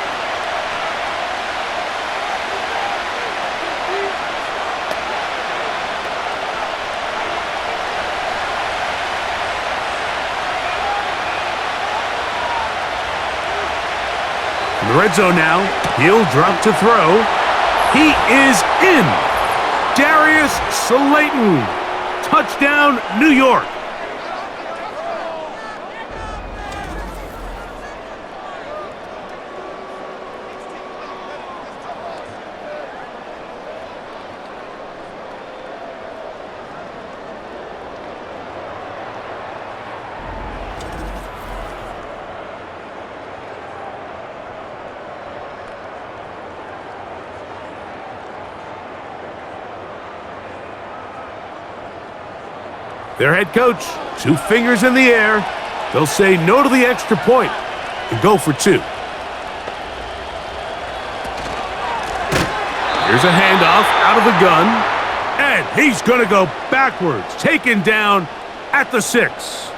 In the red zone now, he'll drop to throw. He is in. Darius Slayton. Touchdown, New York. Their head coach, 2 fingers in the air. They'll say no to the extra point and go for 2. Here's a handoff out of the gun. And he's going to go backwards, taken down at the 6.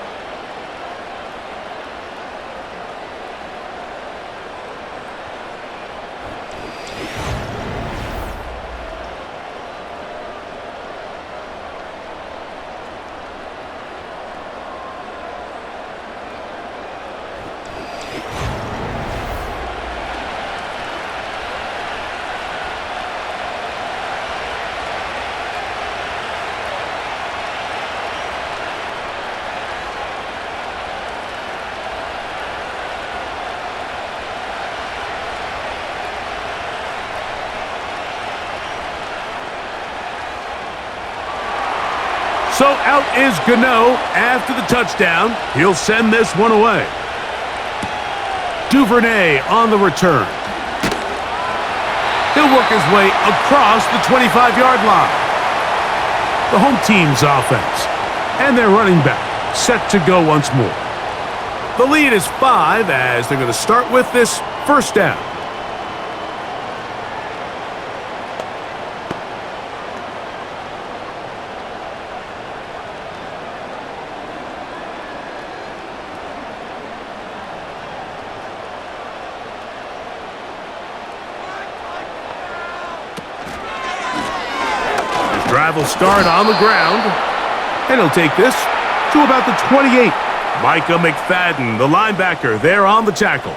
So out is Gano after the touchdown. He'll send this one away. Duvernay on the return. He'll work his way across the 25-yard line. The home team's offense and their running back set to go once more. The lead is 5 as they're going to start with this first down. Drive will start on the ground, and he'll take this to about the 28. Micah McFadden, the linebacker, there on the tackle.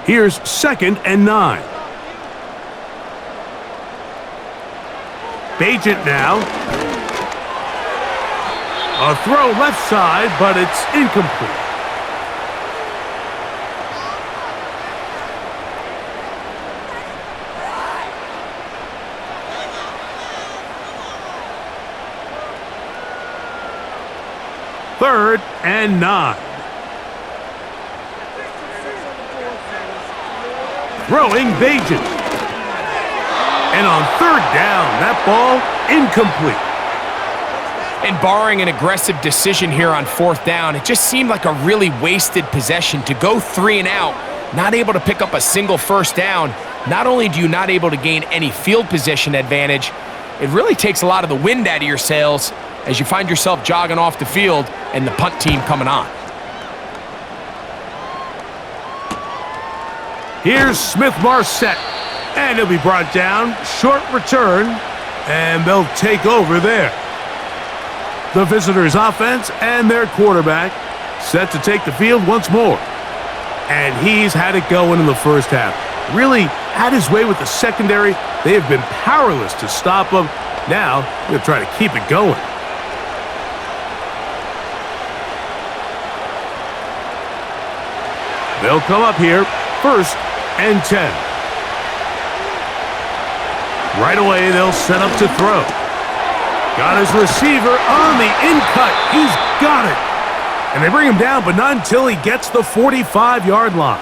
Here's second and 9. Bagent now. A throw left side, but it's incomplete. Third and 9. Throwing Bajan. And on third down, that ball incomplete. And barring an aggressive decision here on fourth down, it just seemed like a really wasted possession to go 3 and out, not able to pick up a single first down. Not only do you not able to gain any field position advantage, it really takes a lot of the wind out of your sails as you find yourself jogging off the field and the punt team coming on. Here's Smith-Marset, and he'll be brought down. Short return, and they'll take over there. The visitors' offense and their quarterback set to take the field once more. And he's had it going in the first half. Really had his way with the secondary. They have been powerless to stop him. Now, they'll try to keep it going. They'll come up here, 1st and 10. Right away, they'll set up to throw. Got his receiver on the in-cut. He's got it. And they bring him down, but not until he gets the 45-yard line.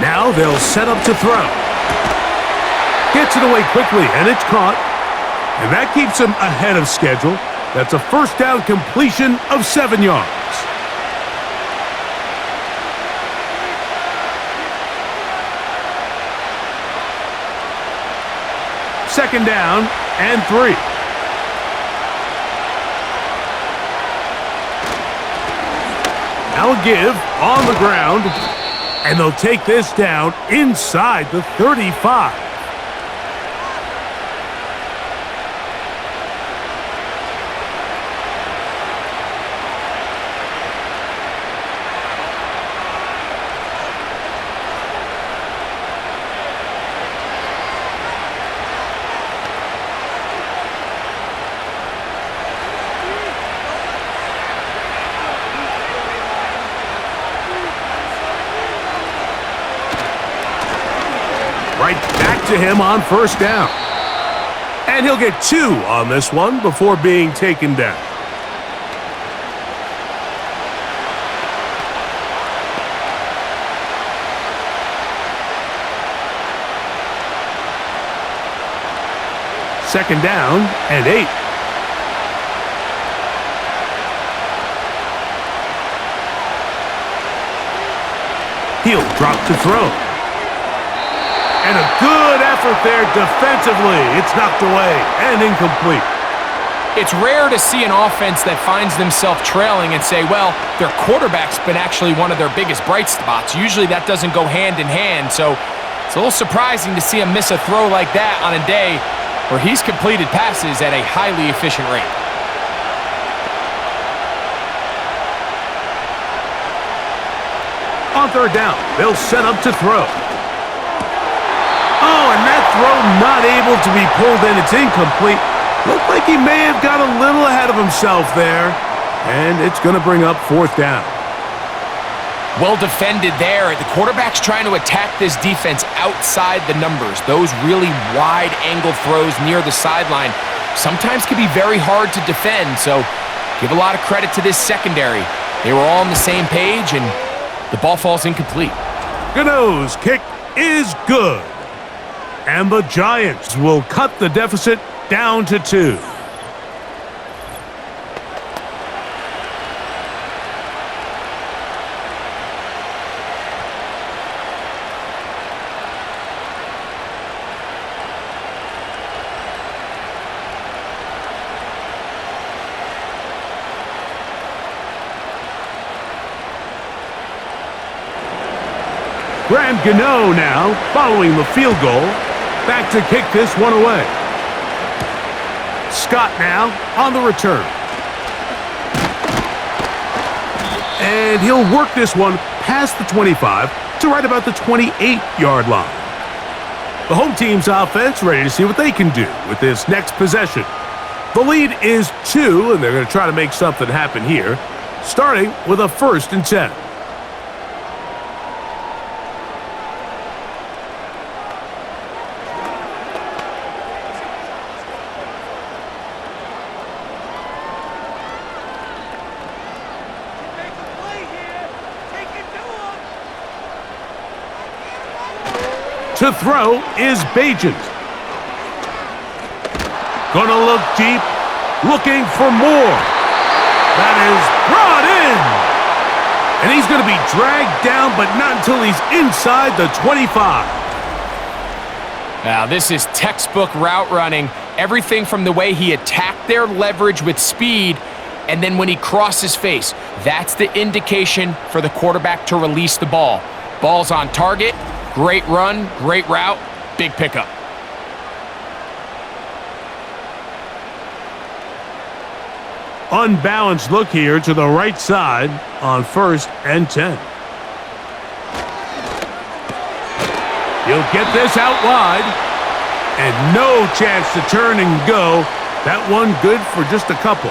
Now they'll set up to throw. Gets it away quickly, and it's caught. And that keeps him ahead of schedule. That's a first down completion of 7 yards. Second down and 3. Now a give on the ground. And they'll take this down inside the 35. Right back to him on first down. And he'll get 2 on this one before being taken down. Second down and 8. He'll drop to throw. And a good effort there defensively. It's knocked away and incomplete. It's rare to see an offense that finds themselves trailing and say, well, their quarterback's been actually one of their biggest bright spots. Usually that doesn't go hand in hand, so it's a little surprising to see him miss a throw like that on a day where he's completed passes at a highly efficient rate. On third down, they'll set up to throw. Oh, and that throw not able to be pulled in. It's incomplete. Looked like he may have got a little ahead of himself there. And it's going to bring up fourth down. Well defended there. The quarterback's trying to attack this defense outside the numbers. Those really wide angle throws near the sideline sometimes can be very hard to defend. So give a lot of credit to this secondary. They were all on the same page, and the ball falls incomplete. Gano's kick is good. And the Giants will cut the deficit down to 2. Graham Gano now, following the field goal, back to kick this one away. Scott now on the return. And he'll work this one past the 25 to right about the 28-yard line. The home team's offense ready to see what they can do with this next possession. The lead is 2, and they're going to try to make something happen here, starting with a 1st and 10. To throw is Bajent. Gonna look deep, looking for more. That is brought in. And he's gonna be dragged down, but not until he's inside the 25. Now, this is textbook route running. Everything from the way he attacked their leverage with speed, and then when he crosses face, that's the indication for the quarterback to release the ball. Ball's on target. Great run, great route, big pickup. Unbalanced look here to the right side on 1st and 10. He'll get this out wide. And no chance to turn and go. That one good for just a couple.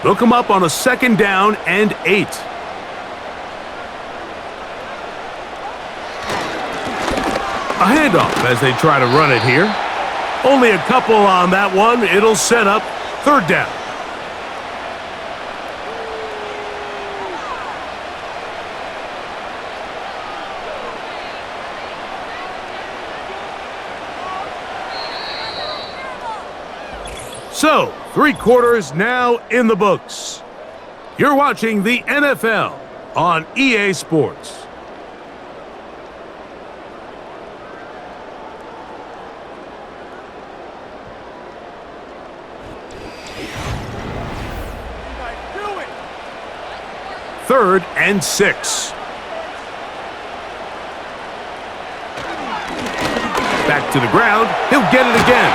They'll come up on a 2nd down and 8. A handoff as they try to run it here. Only a couple on that one. It'll set up 3rd down. So, 3 quarters now in the books. You're watching the NFL on EA Sports. Third and 6. Back to the ground. He'll get it again.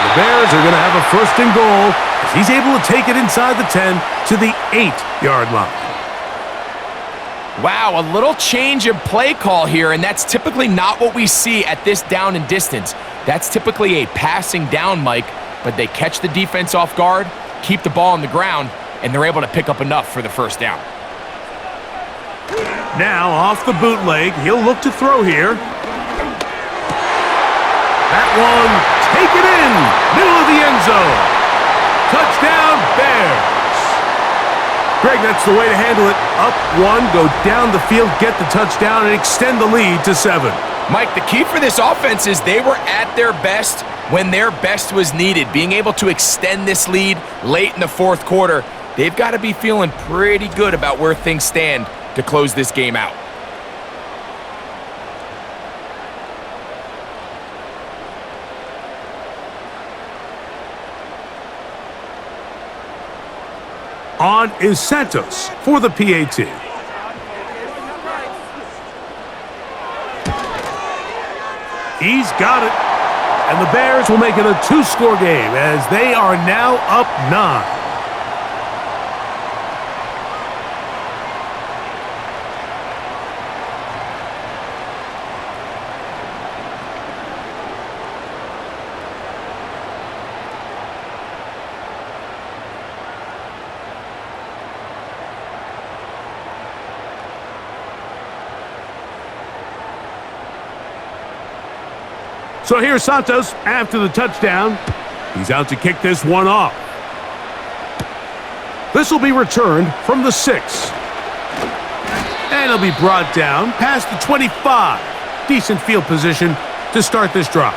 The Bears are going to have a 1st and goal as he's able to take it inside the 10 to the 8-yard line. Wow, a little change of play call here, and that's typically not what we see at this down and distance. That's typically a passing down, Mike, but they catch the defense off guard, keep the ball on the ground, and they're able to pick up enough for the 1st down. Now, off the bootleg, he'll look to throw here. That one, take it in, middle of the end zone. Touchdown, Bears. Greg, that's the way to handle it. Up 1, go down the field, get the touchdown, and extend the lead to 7. Mike, the key for this offense is they were at their best when their best was needed. Being able to extend this lead late in the 4th quarter, they've got to be feeling pretty good about where things stand to close this game out. On is Santos for the PAT. He's got it. And the Bears will make it a 2-score game as they are now up 9. So here's Santos after the touchdown. He's out to kick this one off. This will be returned from the 6. And it'll be brought down past the 25. Decent field position to start this drive.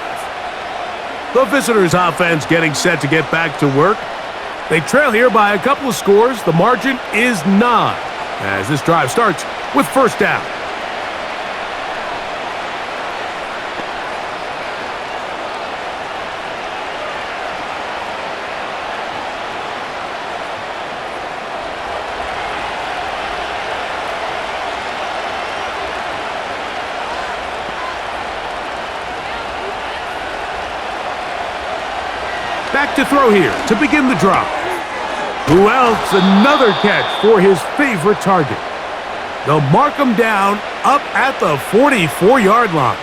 The visitors' offense getting set to get back to work. They trail here by a couple of scores. The margin is 9 as this drive starts with 1st down. Back to throw here to begin the drive. Who else? Another catch for his favorite target. They'll mark him down up at the 44-yard line.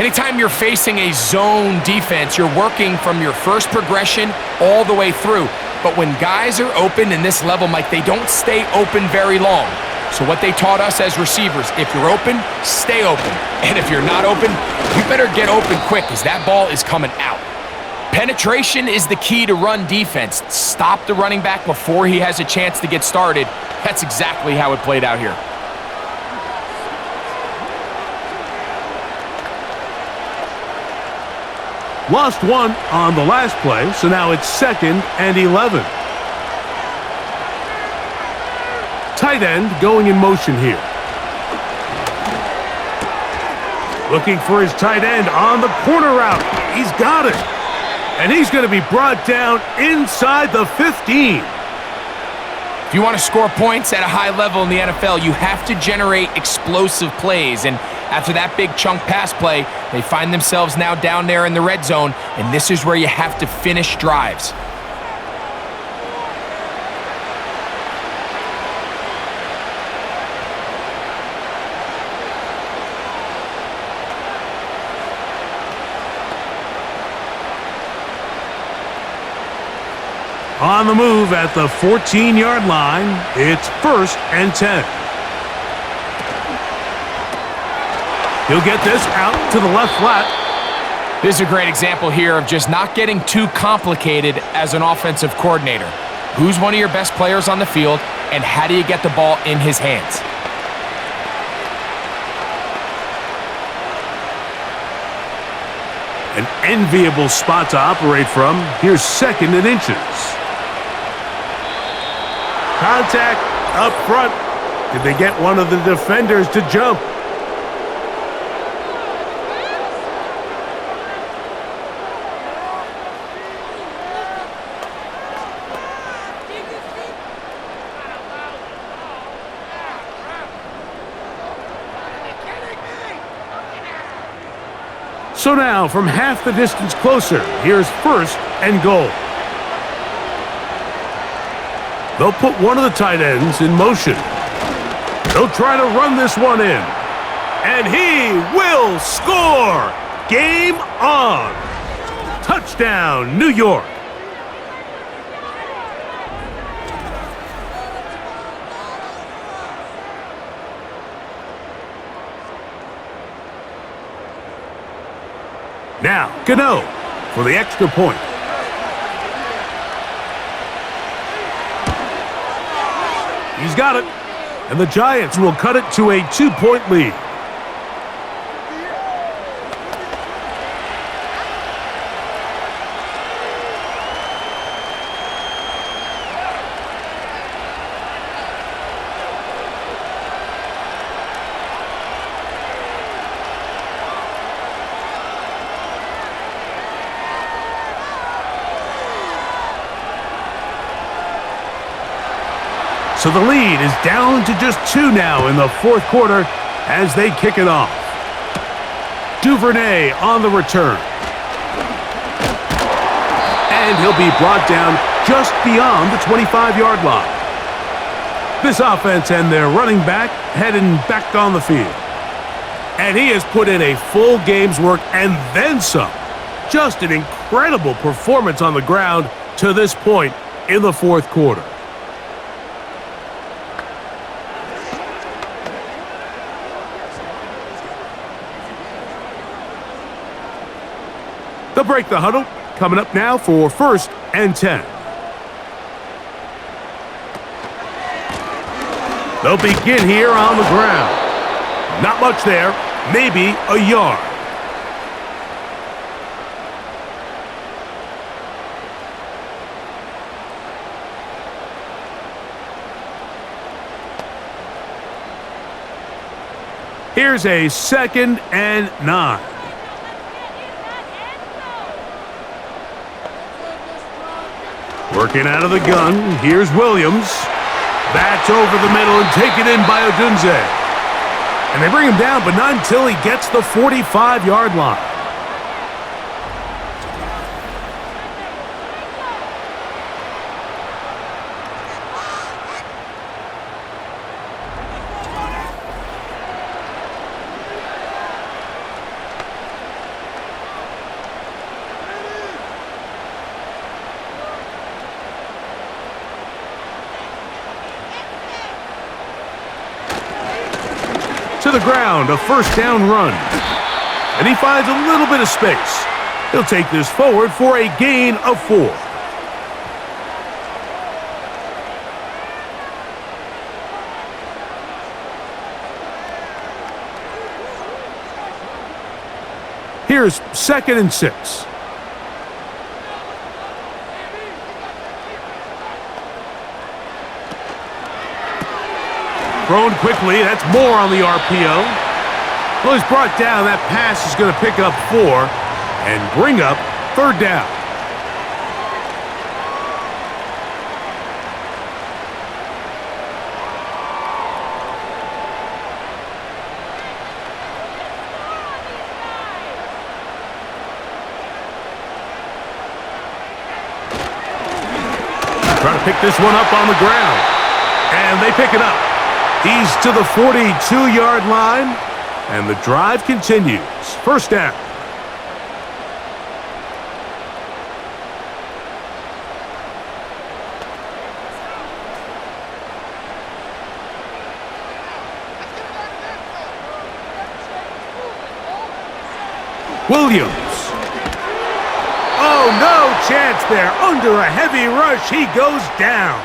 Anytime you're facing a zone defense, you're working from your first progression all the way through. But when guys are open in this level, Mike, they don't stay open very long. So what they taught us as receivers, if you're open, stay open. And if you're not open, you better get open quick because that ball is coming out. Penetration is the key to run defense. Stop the running back before he has a chance to get started. That's exactly how it played out here. Lost one on the last play, so now it's 2nd and 11. Tight end going in motion here. Looking for his tight end on the corner route. He's got it. And he's going to be brought down inside the 15. If you want to score points at a high level in the NFL, you have to generate explosive plays. And after that big chunk pass play, they find themselves now down there in the red zone, and this is where you have to finish drives. On the move at the 14-yard line, it's 1st and 10. He'll get this out to the left flat. This is a great example here of just not getting too complicated as an offensive coordinator. Who's one of your best players on the field, and how do you get the ball in his hands? An enviable spot to operate from. Here's 2nd and inches. Contact up front. Did they get one of the defenders to jump? So now, from half the distance closer, here's 1st and goal. They'll put one of the tight ends in motion. They'll try to run this one in. And he will score! Game on! Touchdown, New York! Now, Gano for the extra point. He's got it, and the Giants will cut it to a 2-point lead. So the lead is down to just 2 now in the 4th quarter as they kick it off. Duvernay on the return. And he'll be brought down just beyond the 25-yard line. This offense and their running back heading back on the field. And he has put in a full game's work and then some. Just an incredible performance on the ground to this point in the 4th quarter. They'll break the huddle. Coming up now for 1st and 10. They'll begin here on the ground. Not much there. Maybe a yard. Here's a 2nd and 9. Working out of the gun, here's Williams. That's over the middle and taken in by Odunze. And they bring him down, but not until he gets the 45-yard line. the ground, a first down run. And he finds a little bit of space. He'll take this forward for a gain of 4. Here's 2nd and 6. Thrown quickly. That's more on the RPO. Well, he's brought down. That pass is going to pick up 4 and bring up 3rd down. Trying to pick this one up on the ground. And they pick it up. He's to the 42-yard line. And the drive continues. First down. Williams. Oh, no chance there. Under a heavy rush, he goes down.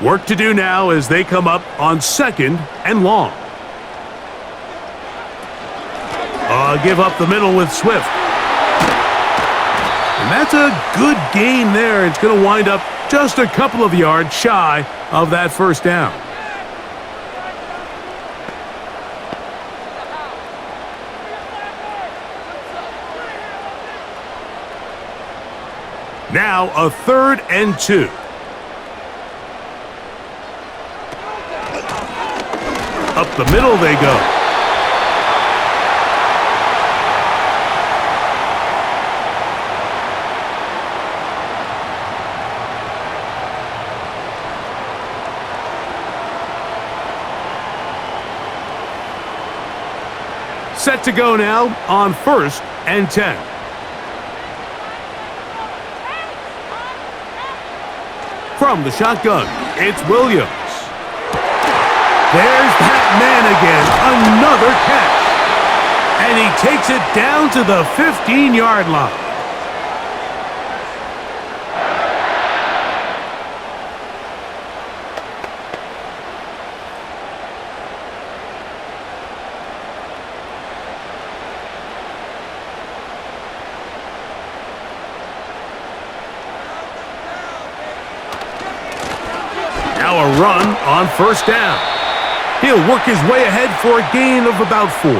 Work to do now as they come up on 2nd and long. Give up the middle with Swift. And that's a good gain there. It's going to wind up just a couple of yards shy of that first down. Now a 3rd and 2. Up the middle they go. Set to go now on 1st and 10. From the shotgun, it's Williams. There's that man again, another catch. And he takes it down to the 15-yard line. Now a run on 1st down. He'll work his way ahead for a gain of about 4.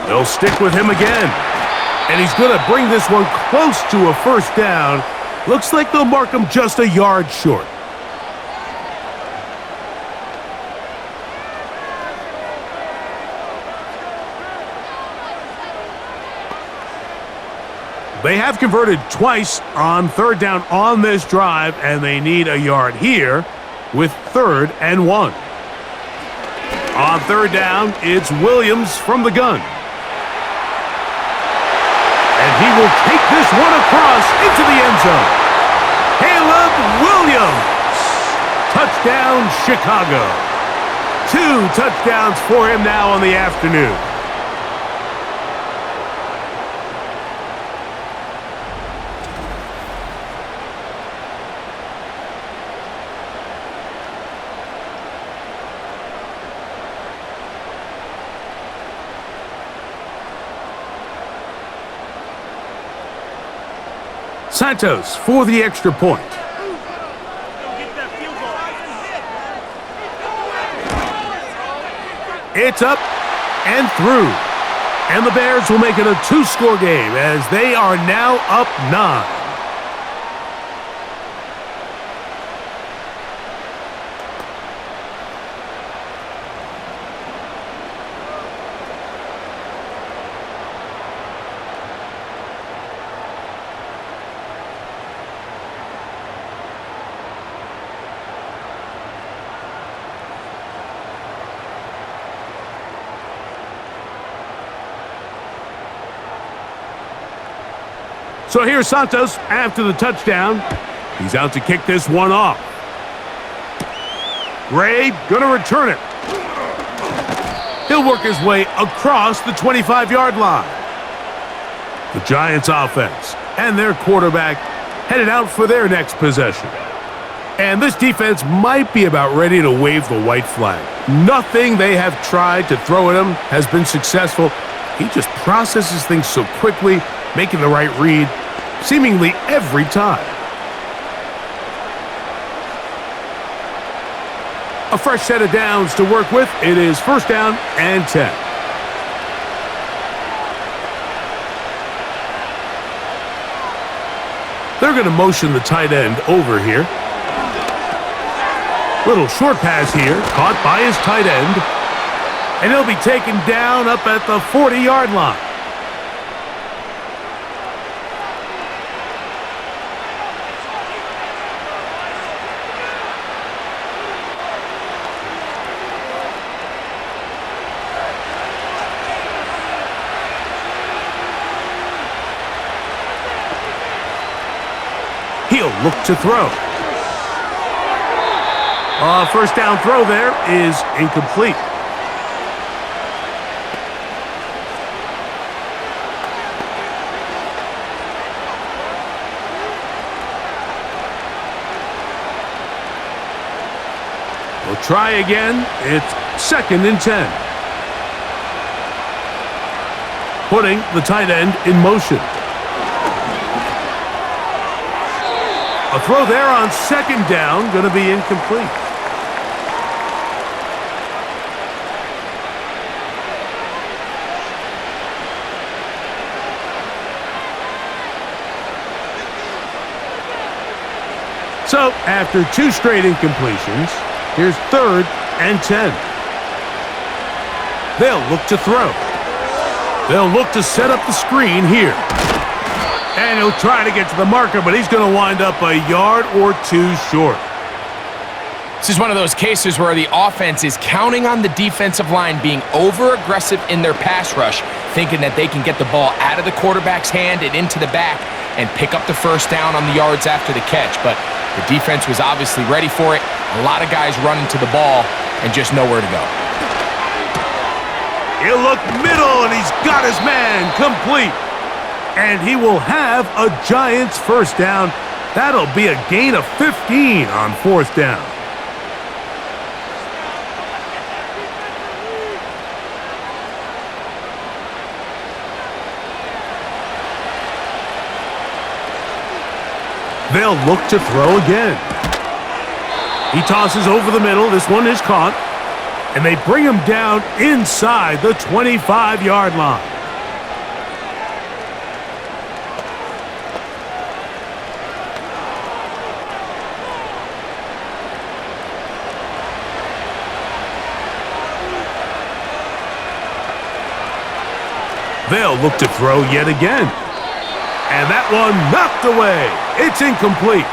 They'll stick with him again. And he's going to bring this one close to a first down. Looks like they'll mark him just a yard short. They have converted twice on 3rd down on this drive, and they need a yard here with 3rd and 1. On 3rd down, it's Williams from the gun. And he will take this one across into the end zone. Caleb Williams. Touchdown, Chicago. 2 touchdowns for him now on the afternoon. Santos for the extra point. It's up and through. And the Bears will make it a two-score game as they are now up 9. So here's Santos after the touchdown. He's out to kick this one off. Gray gonna return it. He'll work his way across the 25-yard line. The Giants offense and their quarterback headed out for their next possession. And this defense might be about ready to wave the white flag. Nothing they have tried to throw at him has been successful. He just processes things so quickly, making the right read seemingly every time. A fresh set of downs to work with. It is first down and 10. They're going to motion the tight end over here. Little short pass here, caught by his tight end. And he'll be taken down up at the 40-yard line. He'll look to throw. First down throw there is incomplete. We'll try again. It's second and 10. Putting the tight end in motion. A throw there on second down, going to be incomplete. So, after two straight incompletions, here's third and 10. They'll look to throw. They'll look to set up the screen here. And he'll try to get to the marker, but he's going to wind up a yard or two short. This is one of those cases where the offense is counting on the defensive line being over-aggressive in their pass rush, thinking that they can get the ball out of the quarterback's hand and into the back and pick up the first down on the yards after the catch. But the defense was obviously ready for it. A lot of guys running to the ball and just nowhere to go. He'll look middle, and he's got his man complete. And he will have a Giants first down. That'll be a gain of 15 on fourth down. They'll look to throw again. He tosses over the middle. This one is caught. And they bring him down inside the 25-yard line. They'll look to throw yet again. And that one knocked away. It's incomplete.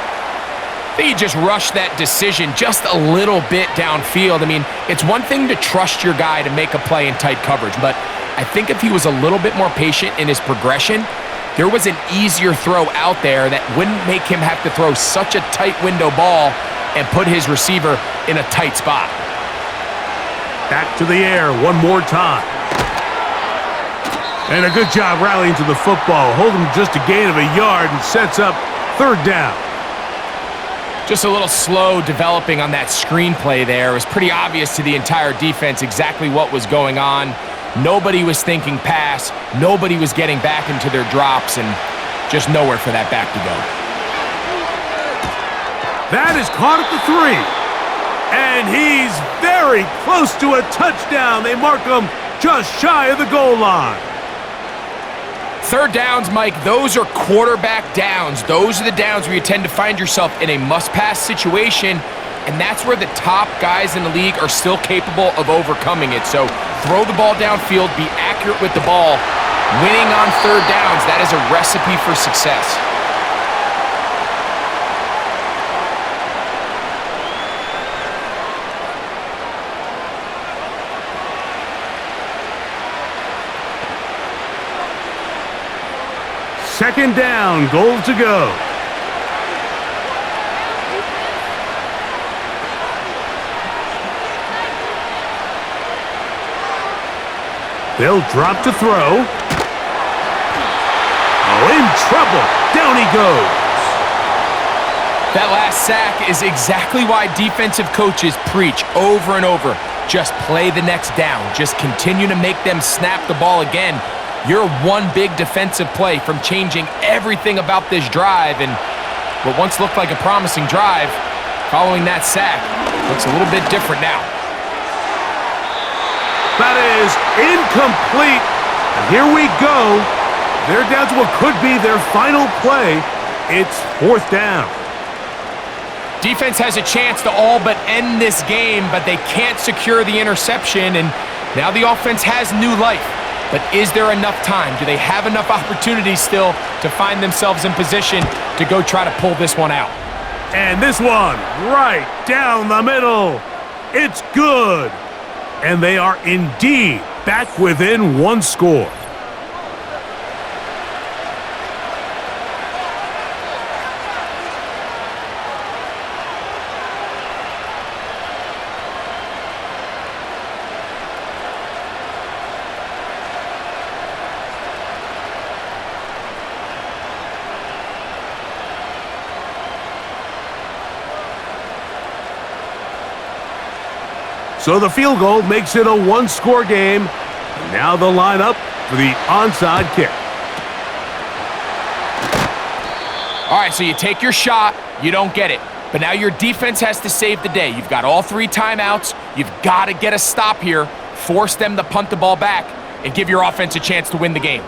He just rushed that decision just a little bit downfield. I mean, it's one thing to trust your guy to make a play in tight coverage, but I think if he was a little bit more patient in his progression, there was an easier throw out there that wouldn't make him have to throw such a tight window ball and put his receiver in a tight spot. Back to the air one more time. And a good job rallying to the football. Holding just a gain of a yard and sets up third down. Just a little slow developing on that screenplay there. It was pretty obvious to the entire defense exactly what was going on. Nobody was thinking pass. Nobody was getting back into their drops, and Just nowhere for that back to go. That is caught at the 3. And he's very close to a touchdown. They mark him just shy of the goal line. Third downs, Mike, those are quarterback downs. Those are the downs where you tend to find yourself in a must-pass situation, and that's where the top guys in the league are still capable of overcoming it. So throw the ball downfield, be accurate with the ball. Winning on third downs, that is a recipe for success. Second down, goal to go. They'll drop to throw. Oh, in trouble. Down he goes. That last sack is exactly why defensive coaches preach over and over. Just play the next down. Just continue to make them snap the ball again. You're one big defensive play from changing everything about this drive, and what once looked like a promising drive, following that sack, looks a little bit different now. That is incomplete. And here we go. They're down to what could be their final play. It's fourth down. Defense has a chance to all but end this game, but they can't secure the interception, and now the offense has new life. But is there enough time? Do they have enough opportunities still to find themselves in position to go try to pull this one out? And this one right down the middle. It's good. And they are indeed back within one score. So the field goal makes it a one-score game. And now the lineup for the onside kick. All right, so you take your shot, you don't get it. But now your defense has to save the day. You've got all 3 timeouts. You've got to get a stop here, force them to punt the ball back, and give your offense a chance to win the game.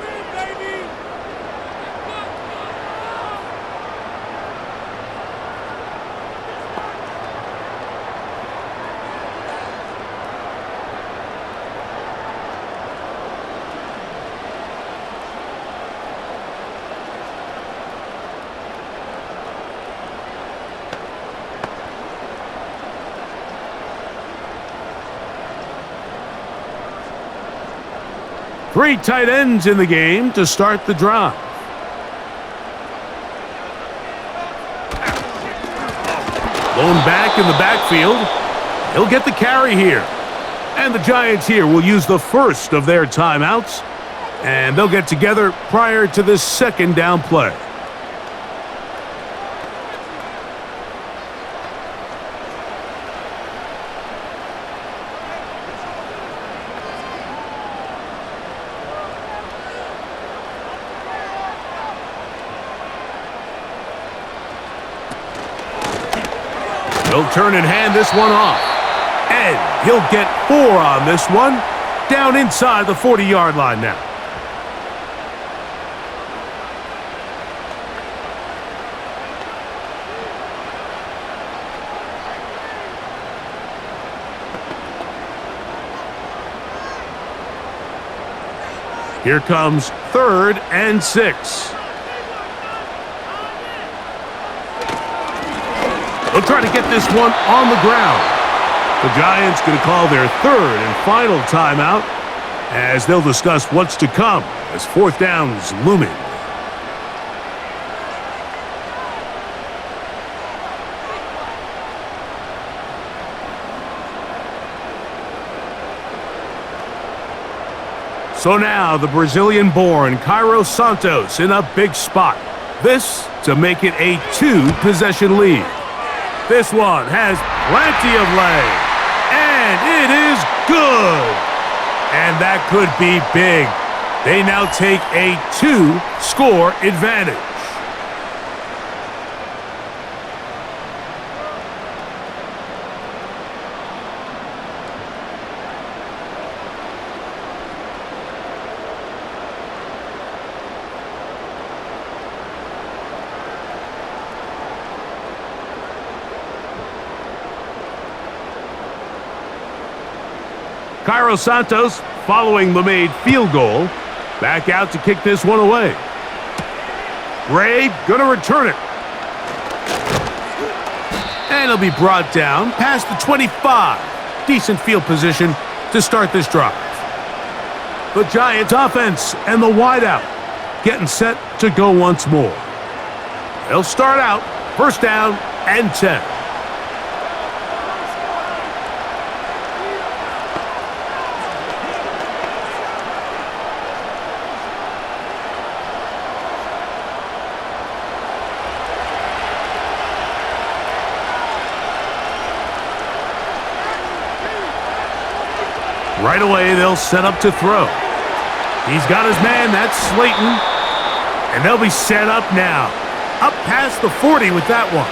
Three tight ends in the game to start the drive. Blown back in the backfield. He'll get the carry here. And the Giants here will use the first of their timeouts. And they'll get together prior to this second down play. He'll turn and hand this one off. And he'll get 4 on this one. Down inside the 40-yard line now. Here comes 3rd and 6. They'll try to get this one on the ground. The Giants going to call their 3rd and final timeout as they'll discuss what's to come as 4th down is looming. So now the Brazilian-born Cairo Santos in a big spot. This to make it a 2-possession lead. This one has plenty of leg, and it is good. And that could be big. They now take a 2-score advantage. Cairo Santos, following the made field goal, back out to kick this one away. Gray gonna return it. And it'll be brought down past the 25. Decent field position to start this drive. The Giants offense and the wideout getting set to go once more. They'll start out first down and 10. Right away, they'll set up to throw. He's got his man, that's Slayton. And they'll be set up now. Up past the 40 with that one.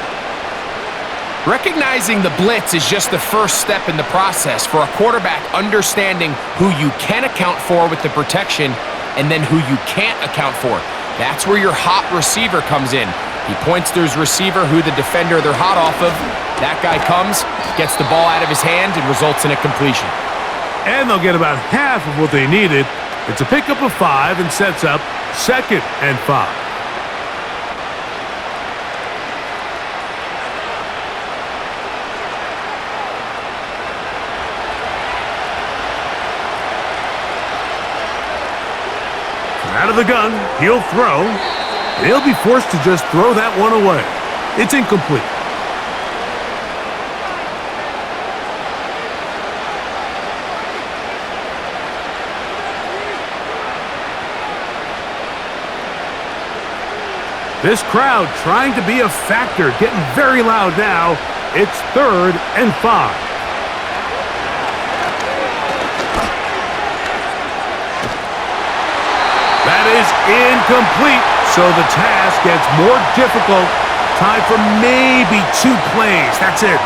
Recognizing the blitz is just the first step in the process for a quarterback understanding who you can account for with the protection and then who you can't account for. That's where your hot receiver comes in. He points to his receiver, who the defender they're hot off of. That guy comes, gets the ball out of his hand, and results in a completion. And they'll get about half of what they needed. It's a pickup of 5 and sets up 2nd and 5. Out of the gun, he'll throw. He'll be forced to just throw that one away. It's incomplete. This crowd trying to be a factor, getting very loud now. It's 3rd and 5. That is incomplete, so the task gets more difficult. Time for maybe 2 plays. That's it.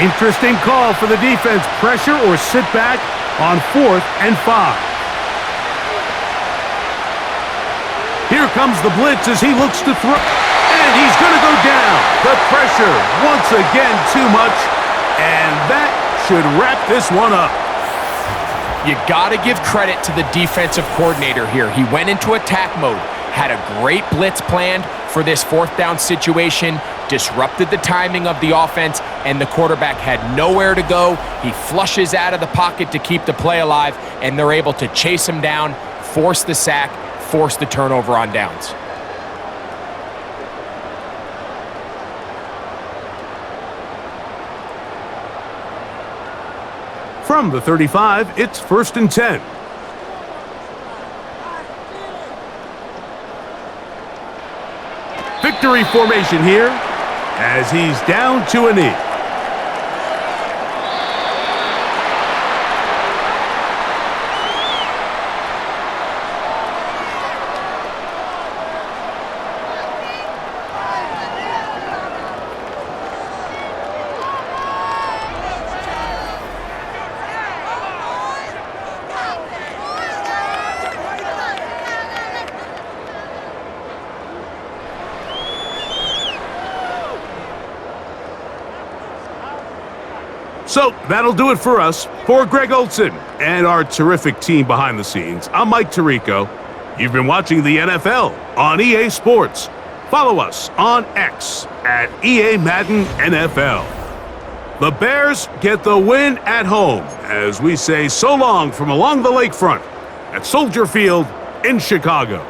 Interesting call for the defense. Pressure or sit back on 4th and 5. Here comes the blitz as he looks to throw. And he's going to go down. The pressure once again too much. And that should wrap this one up. You got to give credit to the defensive coordinator here. He went into attack mode, had a great blitz planned for this 4th down situation, disrupted the timing of the offense, and the quarterback had nowhere to go. He flushes out of the pocket to keep the play alive, and they're able to chase him down, force the sack, force the turnover on downs. From the 35, it's 1st and 10. Victory formation here as he's down to a knee. So that'll do it for us. For Greg Olson and our terrific team behind the scenes, I'm Mike Tirico. You've been watching the NFL on EA Sports. Follow us on X at EA Madden NFL. The Bears get the win at home as we say so long from along the lakefront at Soldier Field in Chicago.